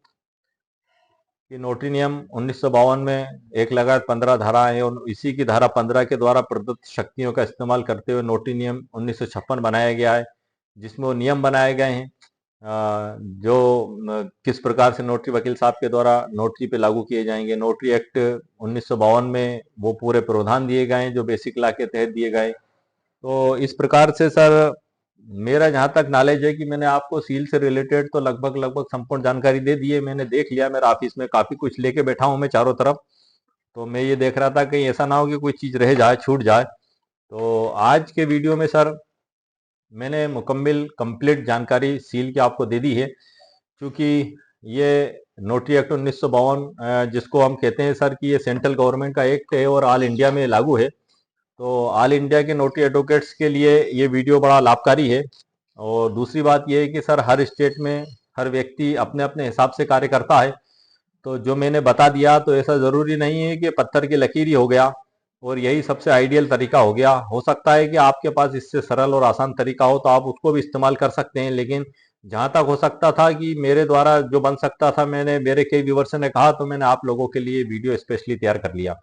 कि नोटरी नियम 1952 में 1 लगात 15 धारा है, और इसी की धारा 15 के द्वारा प्रदत्त शक्तियों का इस्तेमाल करते हुए नोटरी नियम 1956 बनाया गया है, जिसमें वो नियम बनाए गए हैं जो किस प्रकार से नोटरी वकील साहब के द्वारा नोटरी पे लागू किए जाएंगे। नोटरी एक्ट 1952 में वो पूरे प्रावधान दिए गए हैं जो बेसिक लॉ के तहत दिए गए। तो इस प्रकार से सर मेरा जहां तक नॉलेज है कि मैंने आपको सील से रिलेटेड तो लगभग लगभग संपूर्ण जानकारी दे दी है। मैंने देख लिया, मेरा ऑफिस में काफी कुछ लेके बैठा हूं मैं चारों तरफ। तो मैं ये देख रहा था कहीं ऐसा ना हो कि कोई चीज रह जाए, छूट जाए। तो आज के वीडियो में सर मैंने मुकम्मल कंप्लीट जानकारी सील की आपको दे दी है, क्योंकि ये नोटरी एक्ट 1952 जिसको हम कहते हैं सर कि ये सेंट्रल गवर्नमेंट का एक्ट है और ऑल इंडिया में लागू है। तो ऑल इंडिया के नोटरी एडवोकेट्स के लिए ये वीडियो बड़ा लाभकारी है। और दूसरी बात ये है कि सर हर स्टेट में हर व्यक्ति अपने अपने हिसाब से कार्य करता है। तो जो मैंने बता दिया तो ऐसा जरूरी नहीं है कि पत्थर की लकीर ही हो गया। और यही सबसे आइडियल तरीका हो गया। हो सकता है कि आपके पास इससे सरल और आसान तरीका हो तो आप उसको भी इस्तेमाल कर सकते हैं, लेकिन जहां तक हो सकता था कि मेरे द्वारा जो बन सकता था, मैंने, मेरे कई व्यूवर्स ने कहा, तो मैंने आप लोगों के लिए वीडियो स्पेशली तैयार कर लिया।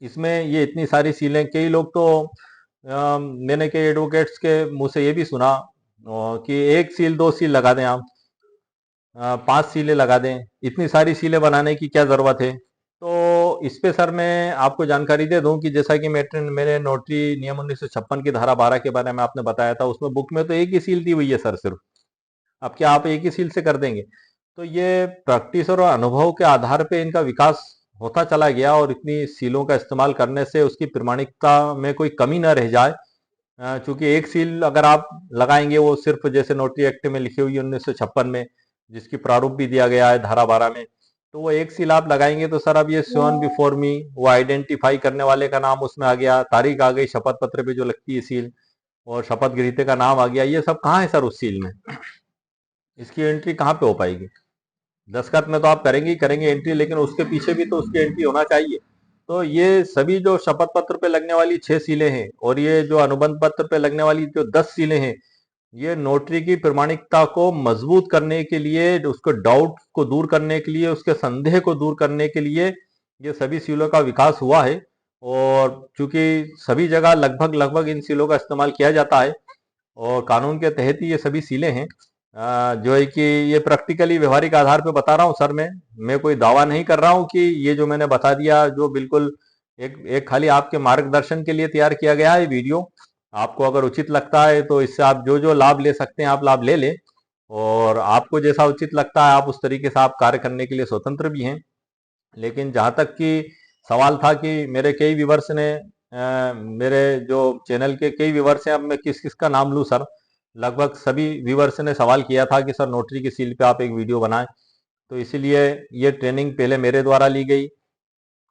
इसमें ये इतनी सारी सीलें, कई लोग तो मैंने कई एडवोकेट्स के मुंह से ये भी सुना कि एक सील, दो सील लगा दें आप, 5 सीलें लगा दें, इतनी सारी सीलें बनाने की क्या जरूरत है। तो इस पे सर मैं आपको जानकारी दे दूं कि जैसा कि मेरे नोटरी नियम 1956 की धारा 12 के बारे में आपने बताया था, उसमें बुक में तो एक ही सील दी हुई है सर सिर्फ। अब क्या आप एक ही सील से कर देंगे? तो ये प्रैक्टिस और अनुभव के आधार पे इनका विकास होता चला गया, और इतनी सीलों का इस्तेमाल करने से उसकी प्रमाणिकता में कोई कमी न रह जाए। चूंकि एक सील अगर आप लगाएंगे, वो सिर्फ जैसे नोटरी एक्ट में लिखी हुई है 1956 में, जिसकी प्रारूप भी दिया गया है धारा 12 में, तो वो एक सील आप लगाएंगे तो सर अब ये स्वन बिफोर मी, वो आइडेंटिफाई करने वाले का नाम उसमें आ गया, तारीख आ गई शपथ पत्र पे जो लगती है सील, और शपथ गृहीता का नाम आ गया। ये सब कहाँ है सर उस सील में? इसकी एंट्री कहाँ पे हो पाएगी? दस्तखत में तो आप करेंगे ही करेंगे एंट्री, लेकिन उसके पीछे भी तो उसकी एंट्री होना चाहिए। तो ये सभी जो शपथ पत्र पे लगने वाली 6 सीलें हैं, और ये जो अनुबंध पत्र पे लगने वाली जो 10 सीलें हैं, ये नोटरी की प्रामाणिकता को मजबूत करने के लिए, उसको डाउट को दूर करने के लिए, उसके संदेह को दूर करने के लिए ये सभी सीलों का विकास हुआ है। और चूंकि सभी जगह लगभग लगभग इन सीलों का इस्तेमाल किया जाता है, और कानून के तहत ही ये सभी सीलें हैं, जो है कि ये प्रैक्टिकली व्यवहारिक आधार पे बता रहा हूँ सर। मैं कोई दावा नहीं कर रहा हूँ कि ये जो मैंने बता दिया, जो बिल्कुल एक एक खाली आपके मार्गदर्शन के लिए तैयार किया गया है वीडियो। आपको अगर उचित लगता है तो इससे आप जो जो लाभ ले सकते हैं आप लाभ ले लें, और आपको जैसा उचित लगता है आप उस तरीके से आप कार्य करने के लिए स्वतंत्र भी हैं। लेकिन जहां तक कि सवाल था कि मेरे कई व्यूवर्स ने, मेरे जो चैनल के कई व्यूवर्स हैं, अब मैं किस किस का नाम लूं सर, लगभग सभी व्यूवर्स ने सवाल किया था कि सर नोटरी की सील पे आप एक वीडियो बनाएं। तो इसीलिए ये ट्रेनिंग पहले मेरे द्वारा ली गई,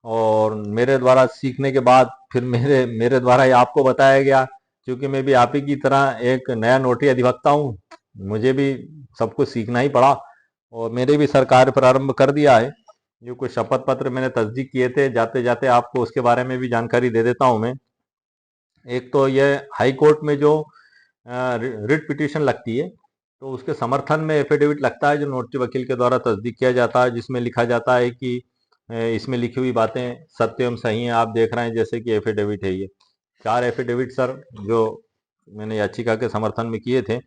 और मेरे द्वारा सीखने के बाद फिर मेरे मेरे द्वारा ही आपको बताया गया। क्योंकि मैं भी आप ही की तरह एक नया नोटरी अधिवक्ता हूँ, मुझे भी सब कुछ सीखना ही पड़ा, और मेरे भी सर कार्य प्रारंभ कर दिया है। जो कुछ शपथ पत्र मैंने तस्दीक किए थे, जाते जाते आपको उसके बारे में भी जानकारी दे देता हूँ मैं। एक तो ये हाई कोर्ट में जो रिट पिटीशन लगती है, तो उसके समर्थन में एफिडेविट लगता है जो नोटरी वकील के द्वारा तस्दीक किया जाता है, जिसमें लिखा जाता है कि इसमें लिखी हुई बातें सत्य एवं सही हैं। आप देख रहे हैं जैसे कि एफिडेविट है ये 4 एफिडेविट सर जो मैंने याचिका के समर्थन में किए थे।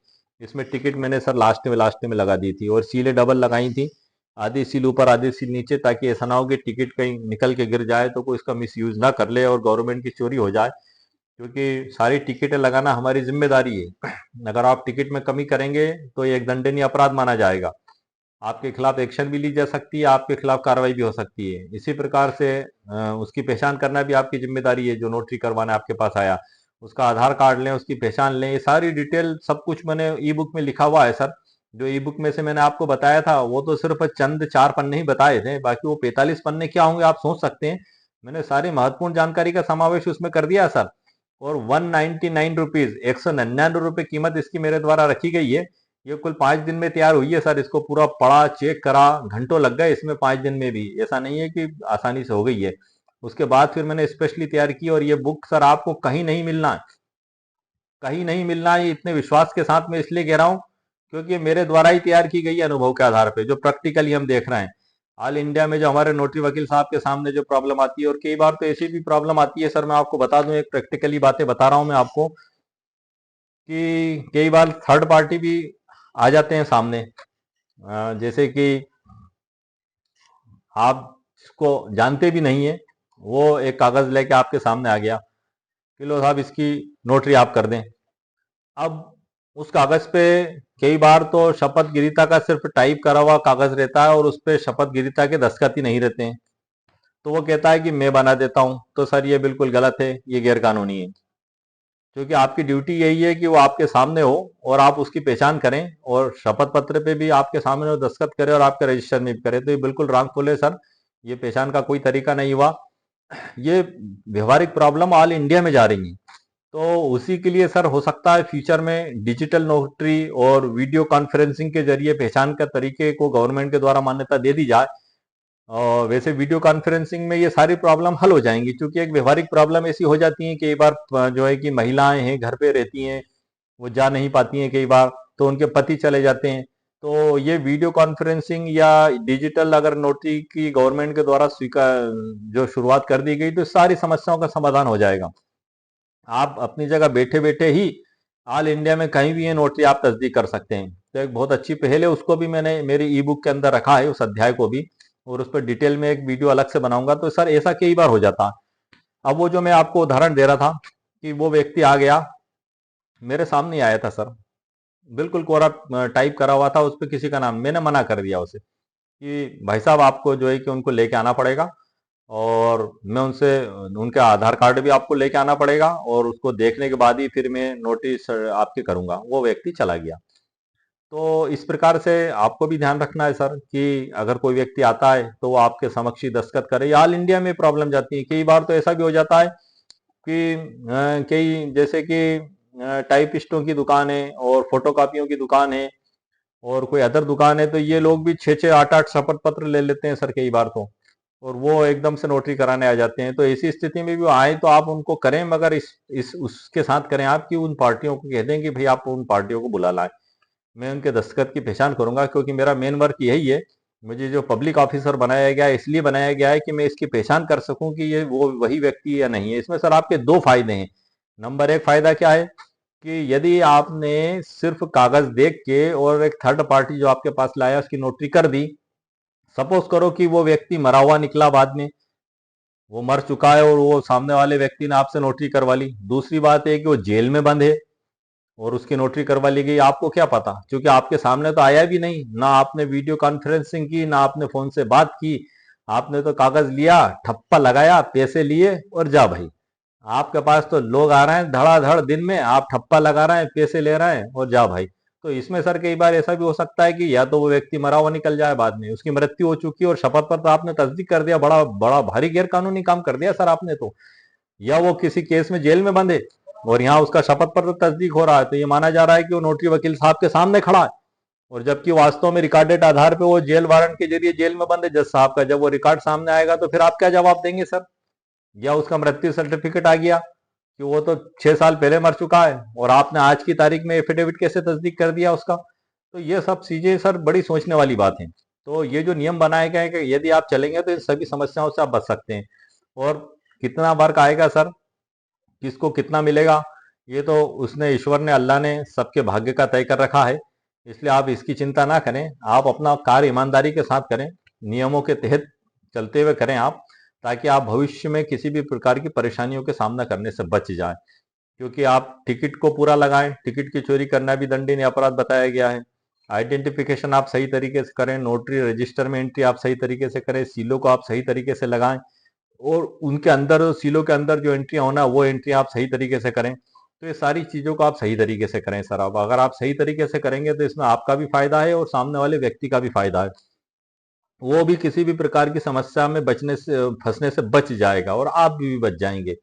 इसमें टिकट मैंने सर लास्ट में लगा दी थी, और सीलें डबल लगाई थी, आधी सील ऊपर आधी सील नीचे, ताकि ऐसा ना हो कि टिकट कहीं निकल के गिर जाए तो कोई इसका मिस यूज ना कर ले और गवर्नमेंट की चोरी हो जाए। क्योंकि सारी टिकटें लगाना हमारी जिम्मेदारी है। अगर आप टिकट में कमी करेंगे तो ये एक दंडनीय अपराध माना जाएगा, आपके खिलाफ एक्शन भी ली जा सकती है, आपके खिलाफ कार्रवाई भी हो सकती है। इसी प्रकार से उसकी पहचान करना भी आपकी जिम्मेदारी है। जो नोटरी करवाने आपके पास आया, उसका आधार कार्ड लें, उसकी पहचान लें, ये सारी डिटेल सब कुछ मैंने ई बुक में लिखा हुआ है सर। जो ई बुक में से मैंने आपको बताया था वो तो सिर्फ चंद 4 पन्ने ही बताए थे, बाकी वो 45 पन्ने क्या होंगे आप सोच सकते हैं। मैंने सारी महत्वपूर्ण जानकारी का समावेश उसमें कर दिया सर। और 199 रुपीज, 199 रुपये कीमत इसकी मेरे द्वारा रखी गई है। ये कुल 5 दिन में तैयार हुई है सर। इसको पूरा पढ़ा, चेक करा, घंटों लग गए इसमें 5 दिन में भी, ऐसा नहीं है कि आसानी से हो गई है। उसके बाद फिर मैंने स्पेशली तैयार की, और ये बुक सर आपको कहीं नहीं मिलना है, कहीं नहीं मिलना है। ये इतने विश्वास के साथ मैं इसलिए कह रहा हूँ क्योंकि ये मेरे द्वारा ही तैयार की गई है अनुभव के आधार पे, जो प्रैक्टिकली हम देख रहे हैं। ऑल इंडिया में जो हमारे नोटरी वकील साहब के सामने जो प्रॉब्लम आती है, और कई बार तो ऐसी भी प्रॉब्लम आती है सर, मैं आपको बता दूं, एक प्रैक्टिकली बातें बता रहा हूं मैं आपको, कि कई बार थर्ड पार्टी भी आ जाते हैं सामने। जैसे कि आप इसको जानते भी नहीं है, वो एक कागज लेके आपके सामने आ गया कि लो साहब इसकी नोटरी आप कर दें। अब उस कागज पे कई बार तो शपथ गिरीता का सिर्फ टाइप करा हुआ कागज रहता है, और उस पे शपथ गिरीता के दस्तखत ही नहीं रहते हैं। तो वो कहता है कि मैं बना देता हूं। तो सर ये बिल्कुल गलत है, ये गैर कानूनी है। क्योंकि आपकी ड्यूटी यही है कि वो आपके सामने हो और आप उसकी पहचान करें, और शपथ पत्र पे भी आपके सामने वो दस्तखत करे और आपके रजिस्टर में भी करे। तो ये बिल्कुल रॉन्गफुल है सर, ये पहचान का कोई तरीका नहीं हुआ। ये व्यवहारिक प्रॉब्लम ऑल इंडिया में जा रही है। तो उसी के लिए सर हो सकता है फ्यूचर में डिजिटल नोटरी और वीडियो कॉन्फ्रेंसिंग के जरिए पहचान के तरीके को गवर्नमेंट के द्वारा मान्यता दे दी जाए। और वैसे वीडियो कॉन्फ्रेंसिंग में ये सारी प्रॉब्लम हल हो जाएंगी, क्योंकि एक व्यवहारिक प्रॉब्लम ऐसी हो जाती है कई बार जो है कि महिलाएं हैं घर पे रहती हैं, वो जा नहीं पाती हैं कई बार, तो उनके पति चले जाते हैं। तो ये वीडियो कॉन्फ्रेंसिंग या डिजिटल अगर नोटरी की गवर्नमेंट के द्वारा स्वीकार जो शुरुआत कर दी गई तो सारी समस्याओं का समाधान हो जाएगा। आप अपनी जगह बैठे बैठे ही ऑल इंडिया में कहीं भी ये नोटरी आप तस्दीक कर सकते हैं। तो एक बहुत अच्छी पहल है, उसको भी मैंने मेरी ई बुक के अंदर रखा है, उस अध्याय को भी, और उस पर डिटेल में एक वीडियो अलग से बनाऊंगा। तो सर ऐसा कई बार हो जाता। अब वो जो मैं आपको उदाहरण दे रहा था कि वो व्यक्ति आ गया, मेरे सामने आया था सर, बिल्कुल कोरा टाइप करा हुआ था, उस पर किसी का नाम, मैंने मना कर दिया उसे कि भाई साहब आपको जो है कि उनको लेके आना पड़ेगा, और मैं उनसे उनके आधार कार्ड भी आपको लेके आना पड़ेगा, और उसको देखने के बाद ही फिर मैं नोटिस आपके करूंगा। वो व्यक्ति चला गया। तो इस प्रकार से आपको भी ध्यान रखना है सर कि अगर कोई व्यक्ति आता है तो वो आपके समक्ष ही दस्तखत करे। ऑल इंडिया में प्रॉब्लम जाती है, कई बार तो ऐसा भी हो जाता है कि कई जैसे कि टाइपिस्टों की दुकान है और फोटोकॉपियों की दुकान है और कोई अदर दुकान है, तो ये लोग भी 6-6, 8-8 शपथ पत्र ले लेते हैं सर कई बार तो, और वो एकदम से नोटरी कराने आ जाते हैं। तो ऐसी स्थिति में भी आए तो आप उनको करें, मगर इस उसके साथ करें आप कि उन पार्टियों को कह दें कि भाई आप उन पार्टियों को बुला लाएं, मैं उनके दस्तखत की पहचान करूंगा, क्योंकि मेरा मेन वर्क यही है। मुझे जो पब्लिक ऑफिसर बनाया गया है इसलिए बनाया गया है कि मैं इसकी पहचान कर सकूं कि ये वो वही व्यक्ति है या नहीं है। इसमें सर आपके दो फायदे हैं। नंबर एक फायदा क्या है कि यदि आपने सिर्फ कागज देख के और एक थर्ड पार्टी जो आपके पास लाया उसकी नोटरी कर दी, सपोज करो कि वो व्यक्ति मरा हुआ निकला, बाद में वो मर चुका है और वो सामने वाले व्यक्ति ने आपसे नोटरी करवा ली। दूसरी बात है कि वो जेल में बंद है और उसकी नोटरी करवा ली गई, आपको क्या पता, क्योंकि आपके सामने तो आया भी नहीं, ना आपने वीडियो कॉन्फ्रेंसिंग की, ना आपने फोन से बात की। आपने तो कागज लिया, ठप्पा लगाया, पैसे लिए और जा भाई। आपके पास तो लोग आ रहे हैं धड़ाधड़ दिन में, आप ठप्पा लगा रहे हैं, पैसे ले रहे हैं और जा भाई। तो इसमें सर कई बार ऐसा भी हो सकता है कि या तो वो व्यक्ति मरा हुआ निकल जाए, बाद में उसकी मृत्यु हो चुकी है और शपथ पत्र आपने तस्दीक कर दिया, बड़ा बड़ा भारी गैर कानूनी काम कर दिया सर आपने तो। या वो किसी केस में जेल में बंधे और यहाँ उसका शपथ पत्र तस्दीक हो रहा है, तो ये माना जा रहा है कि वो नोटरी वकील साहब के सामने खड़ा है, और जबकि वास्तव में रिकॉर्डेड आधार पे वो जेल वारंट के जरिए जेल में बंद है जज साहब का। जब वो रिकॉर्ड सामने आएगा तो फिर आप क्या जवाब देंगे सर? या उसका मृत्यु सर्टिफिकेट आ गया कि वो तो 6 साल पहले मर चुका है और आपने आज की तारीख में एफिडेविट कैसे तस्दीक कर दिया उसका? तो ये सब चीजें सर बड़ी सोचने वाली बात है। तो ये जो नियम बनाए गए हैं कि यदि आप चलेंगे तो इन सभी समस्याओं से आप बच सकते हैं। और कितना वर्क आएगा सर, किसको कितना मिलेगा, ये तो उसने, ईश्वर ने, अल्लाह ने सबके भाग्य का तय कर रखा है। इसलिए आप इसकी चिंता ना करें, आप अपना कार्य ईमानदारी के साथ करें, नियमों के तहत चलते हुए करें आप, ताकि आप भविष्य में किसी भी प्रकार की परेशानियों के सामना करने से बच जाएं। क्योंकि आप टिकट को पूरा लगाएं, टिकट की चोरी करना भी दंडनीय अपराध बताया गया है। आइडेंटिफिकेशन आप सही तरीके से करें, नोटरी रजिस्टर में एंट्री आप सही तरीके से करें, सीलों को आप सही तरीके से लगाएं, और उनके अंदर, सीलों के अंदर जो एंट्री होना वो एंट्री आप सही तरीके से करें। तो ये सारी चीजों को आप सही तरीके से करें सर। अब अगर आप सही तरीके से करेंगे तो इसमें आपका भी फायदा है और सामने वाले व्यक्ति का भी फायदा है। वो भी किसी भी प्रकार की समस्या में बचने से, फंसने से बच जाएगा और आप भी बच जाएंगे।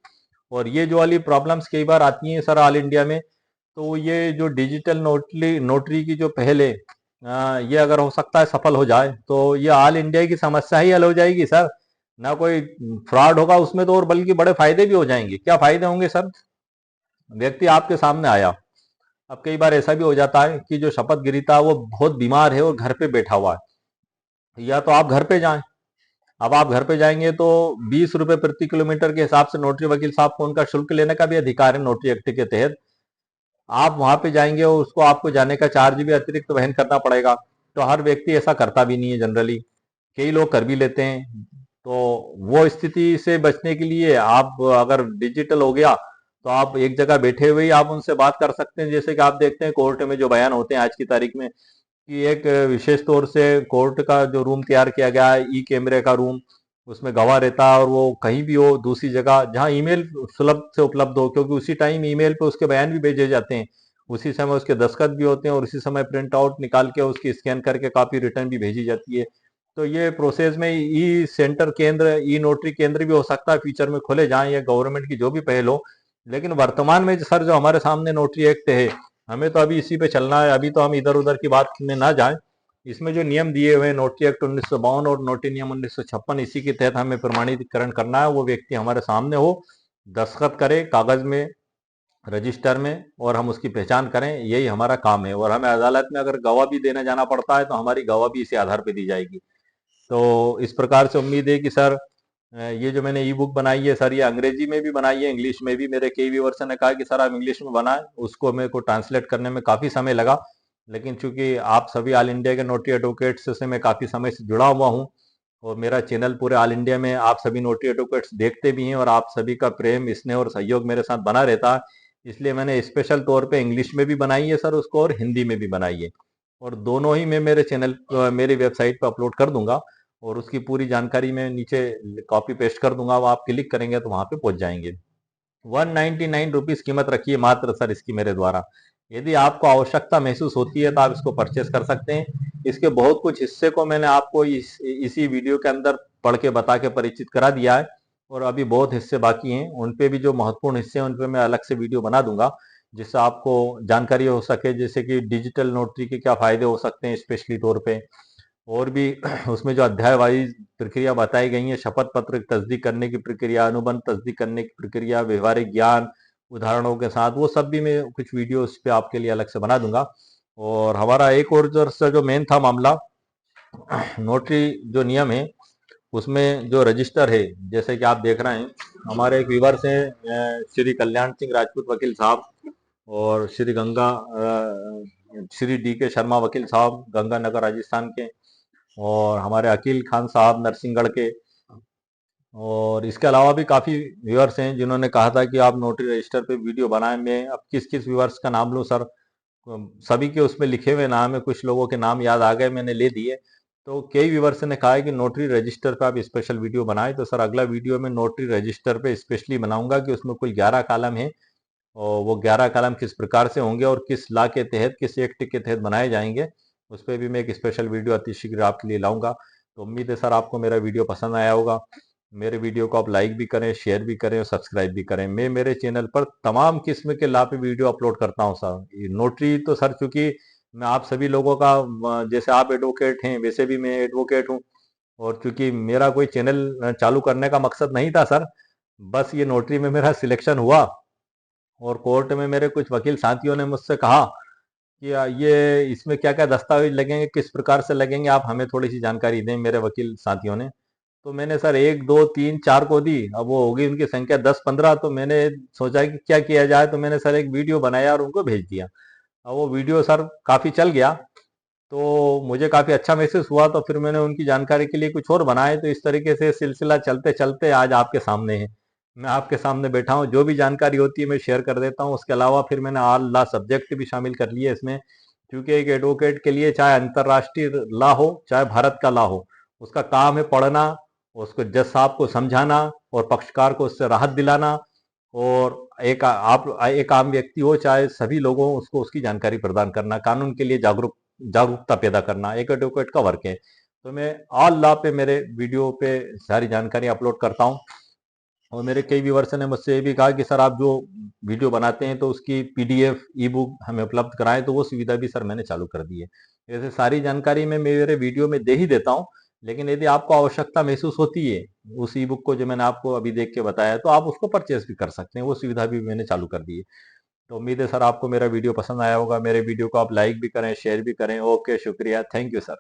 और ये जो वाली प्रॉब्लम्स कई बार आती हैं सर ऑल इंडिया में, तो ये जो डिजिटल नोटरी नोटरी की जो पहल है, ये अगर हो सकता है सफल हो जाए तो ये ऑल इंडिया की समस्या ही हल हो जाएगी सर। ना कोई फ्रॉड होगा उसमें तो, और बल्कि बड़े फायदे भी हो जाएंगे। क्या फायदे होंगे सर? व्यक्ति आपके सामने आया, अब कई बार ऐसा भी हो जाता है कि जो शपथ गिरीता है वो बहुत बीमार है और घर पे बैठा हुआ है, या तो आप घर पे जाएं। अब आप घर पे जाएंगे तो 20 रुपए प्रति किलोमीटर के हिसाब से नोटरी वकील साहब को उनका शुल्क लेने का भी अधिकार है नोटरी एक्ट के तहत। आप वहां पे जाएंगे और उसको आपको जाने का चार्ज भी अतिरिक्त वहन करना पड़ेगा। तो हर व्यक्ति ऐसा करता भी नहीं है जनरली, कई लोग कर भी लेते हैं। तो वो स्थिति से बचने के लिए आप अगर डिजिटल हो गया तो आप एक जगह बैठे हुए ही आप उनसे बात कर सकते हैं। जैसे कि आप देखते हैं कोर्ट में जो बयान होते हैं आज की तारीख में, कि एक विशेष तौर से कोर्ट का जो रूम तैयार किया गया है, ई कैमरे का रूम, उसमें गवाह रहता है और वो कहीं भी हो, दूसरी जगह जहां ईमेल सुलभ से उपलब्ध हो, क्योंकि उसी टाइम ईमेल पे उसके बयान भी भेजे जाते हैं, उसी समय उसके दस्तखत भी होते हैं और उसी समय प्रिंट आउट निकाल के उसकी स्कैन करके कॉपी रिटर्न भी भेजी जाती है। तो ये प्रोसेस में ई सेंटर केंद्र, ई नोटरी केंद्र भी हो सकता है फ्यूचर में खोले जाएं, या गवर्नमेंट की जो भी पहल हो। लेकिन वर्तमान में सर जो हमारे सामने नोटरी एक्ट है, हमें तो अभी इसी पे चलना है, अभी तो हम इधर उधर की बात में ना जाएं। इसमें जो नियम दिए हुए हैं नोटरी एक्ट 1952 और नोटरी नियम 1956, इसी के तहत हमें प्रमाणीकरण करना है। वो व्यक्ति हमारे सामने हो, दस्तखत करे कागज में, रजिस्टर में, और हम उसकी पहचान करें, यही हमारा काम है। और हमें अदालत में अगर गवाह भी देने जाना पड़ता है तो हमारी गवाह भी इसी आधार पर दी जाएगी। तो इस प्रकार से उम्मीद है कि सर ये जो मैंने ई बुक बनाई है सर, ये अंग्रेजी में भी बनाई है, इंग्लिश में भी। मेरे कई व्यूअर्स ने कहा कि सर आप इंग्लिश में बनाएं, उसको मेरे को ट्रांसलेट करने में काफ़ी समय लगा। लेकिन चूंकि आप सभी ऑल इंडिया के नोटरी एडवोकेट्स से मैं काफ़ी समय से जुड़ा हुआ हूँ, और मेरा चैनल पूरे ऑल इंडिया में आप सभी नोटरी एडवोकेट्स देखते भी हैं, और आप सभी का प्रेम, स्नेह और सहयोग मेरे साथ बना रहता है, इसलिए मैंने स्पेशल तौर पे इंग्लिश में भी बनाई है सर उसको, और हिंदी में भी बनाई है। और दोनों ही मैं मेरे चैनल, मेरी वेबसाइट पर अपलोड कर दूंगा, और उसकी पूरी जानकारी मैं नीचे कॉपी पेस्ट कर दूंगा। वो आप क्लिक करेंगे तो वहां पे पहुंच जाएंगे। 199 रुपीज कीमत रखी है मात्र सर इसकी मेरे द्वारा। यदि आपको आवश्यकता महसूस होती है तो आप इसको परचेस कर सकते हैं। इसके बहुत कुछ हिस्से को मैंने आपको इसी वीडियो के अंदर पढ़ के बता के परिचित करा दिया है, और अभी बहुत हिस्से बाकी हैं। उन पे भी जो महत्वपूर्ण हिस्से हैं उन पे मैं अलग से वीडियो बना दूंगा, जिससे आपको जानकारी हो सके, जैसे कि डिजिटल नोटरी के क्या फायदे हो सकते हैं स्पेशली तौर पे, और भी उसमें जो अध्याय वाइज प्रक्रिया बताई गई है, शपथ पत्र की तस्दीक करने की प्रक्रिया, अनुबंध तस्दीक करने की प्रक्रिया, व्यवहारिक ज्ञान उदाहरणों के साथ, वो सब भी मैं कुछ वीडियो उस पे आपके लिए अलग से बना दूंगा। और हमारा एक और जो मेन था मामला, नोटरी जो नियम है उसमें जो रजिस्टर है, जैसे कि आप देख रहे हैं हमारे एक व्यूवर्स हैं श्री कल्याण सिंह राजपूत वकील साहब, और श्री डी के शर्मा वकील साहब गंगानगर राजस्थान के, और हमारे अकील खान साहब नरसिंहगढ़ के। और इसके अलावा भी काफ़ी व्यूअर्स हैं जिन्होंने कहा था कि आप नोटरी रजिस्टर पे वीडियो बनाएं। मैं अब किस किस व्यूअर्स का नाम लूं सर, सभी के उसमें लिखे हुए नाम है, कुछ लोगों के नाम याद आ गए, मैंने ले दिए। तो कई व्यूअर्स ने कहा है कि नोटरी रजिस्टर पे आप स्पेशल वीडियो बनाएं, तो सर अगला वीडियो में नोटरी रजिस्टर पे स्पेशली बनाऊंगा कि उसमें कुल 11 कॉलम है, और वो 11 कॉलम किस प्रकार से होंगे और किस लॉ के तहत, किस एक्ट के तहत बनाए जाएंगे, उस पर भी मैं एक स्पेशल वीडियो अति शीघ्र आपके लिए लाऊंगा। तो उम्मीद है सर आपको मेरा वीडियो पसंद आया होगा। मेरे वीडियो को आप लाइक भी करें, शेयर भी करें और सब्सक्राइब भी करें। मैं मेरे चैनल पर तमाम किस्म के लॉ पे वीडियो अपलोड करता हूँ सर। ये नोटरी तो सर, चूंकि मैं आप सभी लोगों का, जैसे आप एडवोकेट हैं वैसे भी मैं एडवोकेट हूँ, और चूंकि मेरा कोई चैनल चालू करने का मकसद नहीं था सर, बस ये नोटरी में मेरा सिलेक्शन हुआ, और कोर्ट में मेरे कुछ वकील साथियों ने मुझसे कहा कि ये इसमें क्या क्या दस्तावेज लगेंगे, किस प्रकार से लगेंगे, आप हमें थोड़ी सी जानकारी दें, मेरे वकील साथियों ने। तो मैंने सर एक दो तीन चार को दी, अब वो होगी उनकी संख्या 10-15। तो मैंने सोचा कि क्या किया जाए, तो मैंने सर एक वीडियो बनाया और उनको भेज दिया। अब वो वीडियो सर काफ़ी चल गया, तो मुझे काफ़ी अच्छा महसूस हुआ, तो फिर मैंने उनकी जानकारी के लिए कुछ और बनाए। तो इस तरीके से सिलसिला चलते चलते आज आपके सामने है, मैं आपके सामने बैठा हूँ। जो भी जानकारी होती है मैं शेयर कर देता हूँ। उसके अलावा फिर मैंने ऑल लॉ सब्जेक्ट भी शामिल कर लिए इसमें, क्योंकि एक एडवोकेट के लिए चाहे अंतर्राष्ट्रीय लॉ हो चाहे भारत का लॉ हो, उसका काम है पढ़ना, उसको जज साहब को समझाना और पक्षकार को उससे राहत दिलाना, और एक आम व्यक्ति हो चाहे सभी लोगों उसको उसकी जानकारी प्रदान करना, कानून के लिए जागरूकता पैदा करना एक एडवोकेट का वर्क है। तो मैं ऑल लॉ पे मेरे वीडियो पे सारी जानकारी अपलोड करता हूँ। और मेरे कई व्यूवर्स ने मुझसे ये भी कहा कि सर आप जो वीडियो बनाते हैं तो उसकी पीडीएफ ई बुक हमें उपलब्ध कराएं, तो वो सुविधा भी सर मैंने चालू कर दी है। ऐसे सारी जानकारी मैं मेरे वीडियो में दे ही देता हूँ, लेकिन यदि आपको आवश्यकता महसूस होती है उस ई बुक को जो मैंने आपको अभी देख के बताया, तो आप उसको परचेस भी कर सकते हैं, वो सुविधा भी मैंने चालू कर दी है। तो उम्मीद है सर आपको मेरा वीडियो पसंद आया होगा। मेरे वीडियो को आप लाइक भी करें, शेयर भी करें। ओके, शुक्रिया, थैंक यू सर।